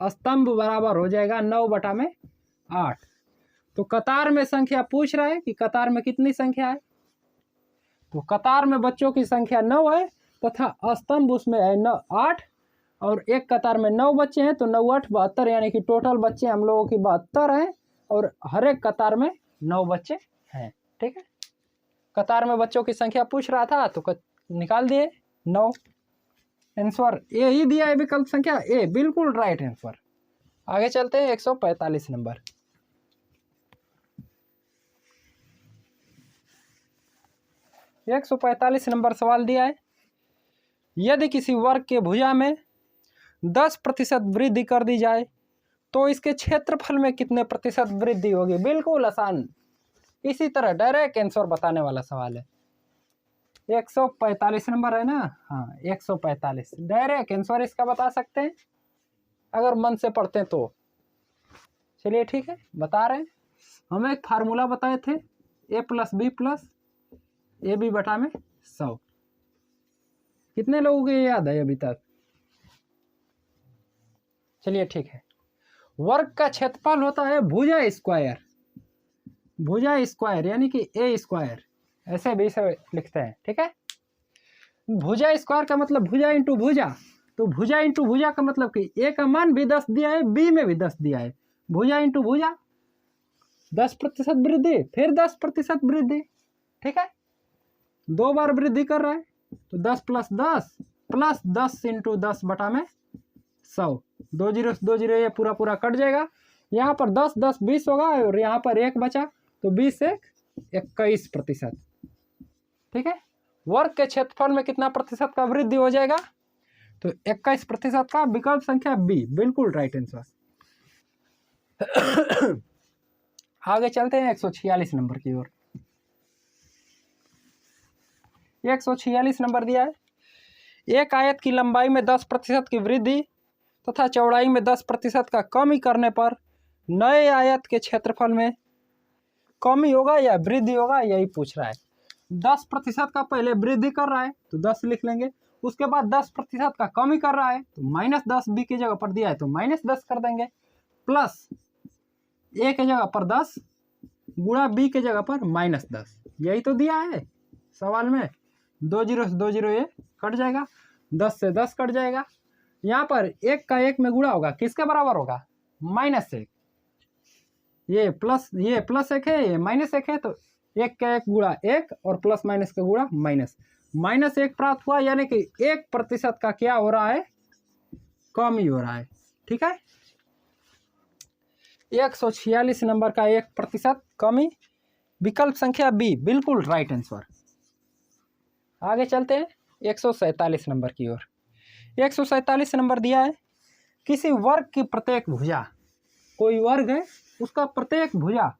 स्तंभ बराबर हो जाएगा 9 बटा में 8। तो कतार में संख्या पूछ रहा है कि कतार में कितनी संख्या है, तो कतार में बच्चों की संख्या 9 है तथा स्तंभ उसमें है 8, और एक कतार में 9 बच्चे हैं तो 9 8 72, यानी कि टोटल बच्चे हम लोगों की 72 हैं और हर एक कतार में 9 बच्चे हैं। ठीक है, कतार में बच्चों की संख्या पूछ रहा था तो निकाल दिए 9। आंसर ए ही दिया है, विकल्प संख्या ए बिल्कुल राइट आंसर। आगे चलते हैं 145 नंबर। ये 145 नंबर सवाल दिया है, यदि किसी वर्ग के भुजा में 10% वृद्धि कर दी जाए तो इसके क्षेत्रफल में कितने प्रतिशत वृद्धि होगी। बिल्कुल आसान, इसी तरह डायरेक्ट आंसर बताने वाला सवाल है। 145 नंबर है ना, हाँ 145 डायरेक्ट आंसर इसका बता सकते हैं अगर मन से पढ़ते हैं तो। चलिए ठीक है, बता रहे हैं। हम एक फार्मूला बताए थे, a + b + ab बटा में 100। कितने लोगों को याद है अभी तक? चलिए ठीक है, वर्ग का क्षेत्रफल होता है भुजा स्क्वायर। भुजा स्क्वायर यानी कि ए स्क्वायर, ऐसे भी इसे लिखते हैं। ठीक है, भुजा स्क्वायर का मतलब भुजा इंटू भुजा, तो भुजा इंटू भुजा का मतलब कि ए का मान भी 10 दिया है, बी में भी 10 दिया है। भुजा इंटू भुजा 10% वृद्धि, फिर 10% वृद्धि। ठीक है, 2 बार वृद्धि कर रहा है तो 10 + 10 + 10 × 10 बटा में 100। 2 0 2 0 ये पूरा पूरा कट जाएगा। यहाँ पर 10 10 20 होगा और यहाँ पर 1 बचा तो 20 1 21%। ठीक है, वर्ग के क्षेत्रफल में कितना प्रतिशत का वृद्धि हो जाएगा, तो 21% का। विकल्प संख्या बी बिल्कुल राइट आंसर। आगे चलते हैं 146 नंबर की ओर। 146 नंबर दिया है, एक आयत की लंबाई में 10% की वृद्धि तथा चौड़ाई में 10% का कमी करने पर नए आयत के क्षेत्रफल में कमी होगा या वृद्धि होगा, यही पूछ रहा है। 10% का पहले वृद्धि कर रहा है तो 10 लिख लेंगे, उसके बाद 10% का कमी कर रहा है तो -10 बी की जगह पर दिया है तो -10 कर देंगे, प्लस ए की जगह पर 10 गुणा बी की जगह पर -10, यही तो दिया है सवाल में। 2 0 से 2 0 ये कट जाएगा, 10 से 10 कट जाएगा, यहाँ पर 1 का 1 में गुणा होगा, किसके बराबर होगा? -1। ये प्लस 1 है, ये -1 है, तो 1 का 1 गुणा 1 और प्लस माइनस का गुणा -1 प्राप्त हुआ, यानी कि 1% का क्या हो रहा है? कमी हो रहा है। ठीक है, 146 नंबर का 1% कमी, विकल्प संख्या बी बिल्कुल राइट आंसर। आगे चलते हैं 147 नंबर की ओर। 147 नंबर दिया है, किसी वर्ग की प्रत्येक भुजा, कोई वर्ग है उसका प्रत्येक भुजा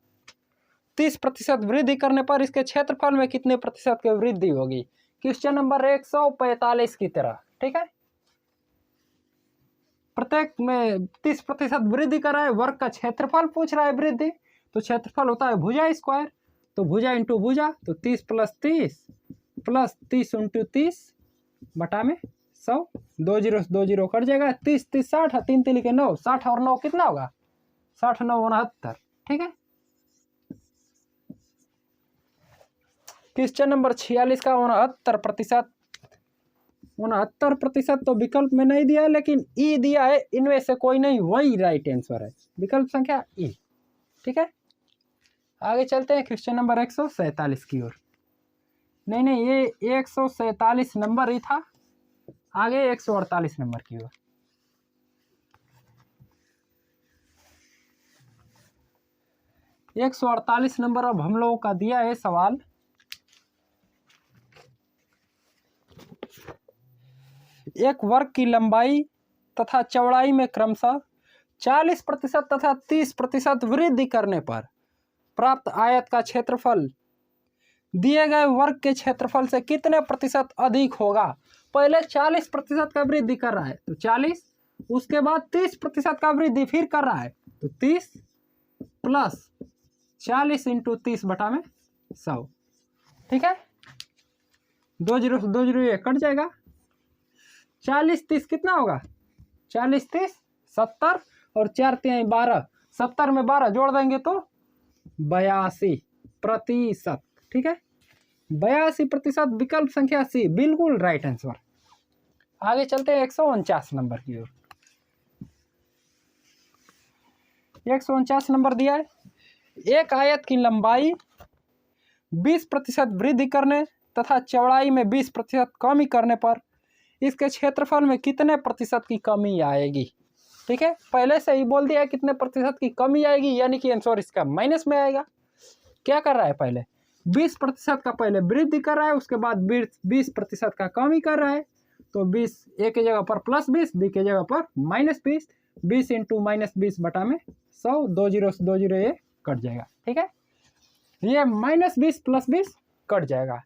30% वृद्धि करने पर इसके क्षेत्रफल में कितने प्रतिशत की वृद्धि होगी? क्वेश्चन नंबर 145 की तरह। ठीक है, प्रत्येक में 30% वृद्धि कर रहा है, वर्ग का क्षेत्रफल पूछ रहा है वृद्धि, तो क्षेत्रफल होता है भुजा स्क्वायर, तो भुजा इंटू भुजा, तो 30 + 30 प्लस 30 × 30 बटा में 100, 2 0 से 2 0 कट जाएगा, 30 30 60, 3 3 के 9, 60 और 9 कितना होगा? 60 9 69। ठीक है, क्वेश्चन नंबर 46 का 69% तो विकल्प में नहीं दिया है, लेकिन ई दिया है, इनमें से कोई नहीं, वही राइट आंसर है, विकल्प संख्या ई। ठीक है, आगे चलते हैं क्वेश्चन नंबर 147 की ओर। नहीं, ये 147 नंबर ही था, आगे 148 नंबर की ओर। एक 148 नंबर अब हम लोगों का दिया है सवाल, एक वर्ग की लंबाई तथा चौड़ाई में क्रमशः 40% तथा 30% वृद्धि करने पर प्राप्त आयत का क्षेत्रफल दिए गए वर्ग के क्षेत्रफल से कितने प्रतिशत अधिक होगा? पहले 40% का वृद्धि कर रहा है तो 40, उसके बाद 30% का वृद्धि फिर कर रहा है तो 30 प्लस 40 × 30 बटा में 100। ठीक है, 2 0 से 2 0 ये कट जाएगा, 40 30 कितना होगा? 40 30 70 और 4 3 12, 70 में 12 जोड़ देंगे तो 82%। ठीक है, 82% विकल्प संख्या सी बिल्कुल राइट आंसर। आगे चलते हैं 149 नंबर की ओर। 149 नंबर दिया है, एक आयत की लंबाई 20% वृद्धि करने तथा चौड़ाई में 20% कमी करने पर इसके क्षेत्रफल में कितने प्रतिशत की कमी आएगी? ठीक है, पहले से ही बोल दिया है कितने प्रतिशत की कमी आएगी, यानी कि आंसर इसका माइनस में आएगा। क्या कर रहा है? पहले 20% का पहले वृद्धि कर रहा है, उसके बाद 20% का कमी कर रहा है, तो 20 ए की जगह पर +20, बी की जगह पर -20, 20 × -20 बटा में 100, 2 0 से 2 0 ये कट जाएगा। ठीक है, ये -20 + 20 कट जाएगा,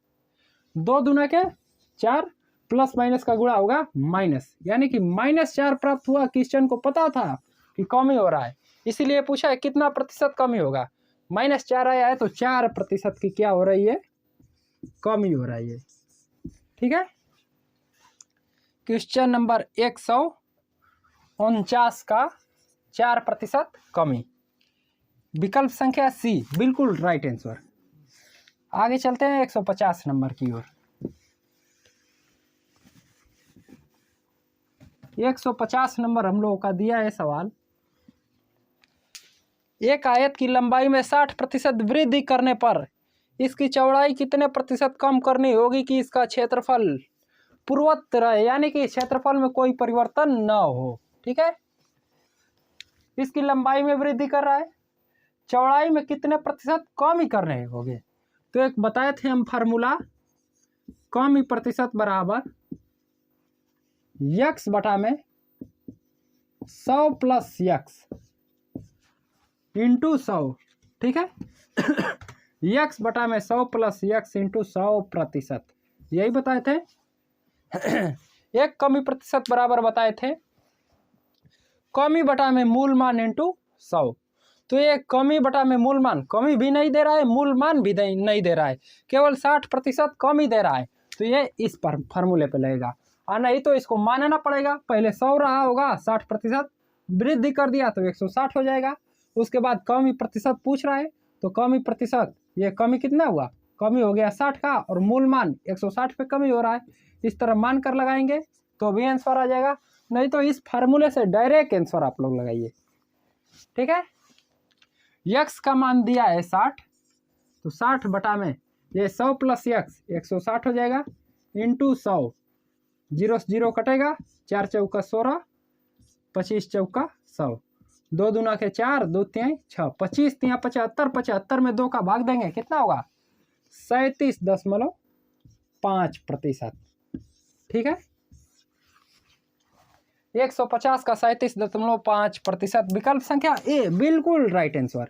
2 दूना के 4, प्लस माइनस का गुणा होगा माइनस, यानी कि -4 प्राप्त हुआ। क्वेश्चन को पता था कि कमी हो रहा है, इसीलिए पूछा है कितना प्रतिशत कमी होगा। -4 आया है तो 4% की क्या हो रही है? कमी हो रही है। ठीक है, क्वेश्चन नंबर 149 का 4% कमी, विकल्प संख्या सी बिल्कुल राइट आंसर। आगे चलते हैं 150 नंबर की ओर। 150 नंबर हम लोगों का दिया है सवाल, एक आयत की लंबाई में 60% वृद्धि करने पर इसकी चौड़ाई कितने प्रतिशत कम करनी होगी कि इसका क्षेत्रफल पूर्ववत रहे, यानी कि क्षेत्रफल में कोई परिवर्तन न हो। ठीक है, इसकी लंबाई में वृद्धि कर रहा है, चौड़ाई में कितने प्रतिशत कमी करने होंगे? तो एक बताए थे हम फार्मूला, कमी प्रतिशत बराबर x बटा में 100 + x इंटू 100। ठीक है, x बटा में 100 + x इंटू 100%, यही बताए थे। एक कमी प्रतिशत बराबर बताए थे कमी बटा में मूल मान इंटू 100, तो ये कमी बटा में मूल मान, कमी भी नहीं दे रहा है, मूल मान भी नहीं दे रहा है, केवल 60% कमी दे रहा है, तो ये इस पर फार्मूले पे लगेगा। और नहीं तो इसको मानना पड़ेगा, पहले 100 रहा होगा, 60% वृद्धि कर दिया तो 160 हो जाएगा। उसके बाद कमी प्रतिशत पूछ रहा है, तो कमी प्रतिशत, ये कमी कितना हुआ, कमी हो गया 60 का, और मूल मान 160 पे कमी हो रहा है। इस तरह मान कर लगाएंगे तो भी आंसर आ जाएगा, नहीं तो इस फार्मूले से डायरेक्ट आंसर आप लोग लगाइए। ठीक है, यक्स का मान दिया है 60, तो 60 बटा में ये 100 प्लस यक्स 160 हो जाएगा, इंटू 100, 0 से 0 कटेगा, 4 चौका 16, 25 चौका 100, 2 दूना के 4, 2 तिहाई 6, 25 तिहाई 75, 75 में 2 का भाग देंगे, कितना होगा 37.5%। ठीक है, 150 का 37.5%, विकल्प संख्या ए बिल्कुल राइट आंसर।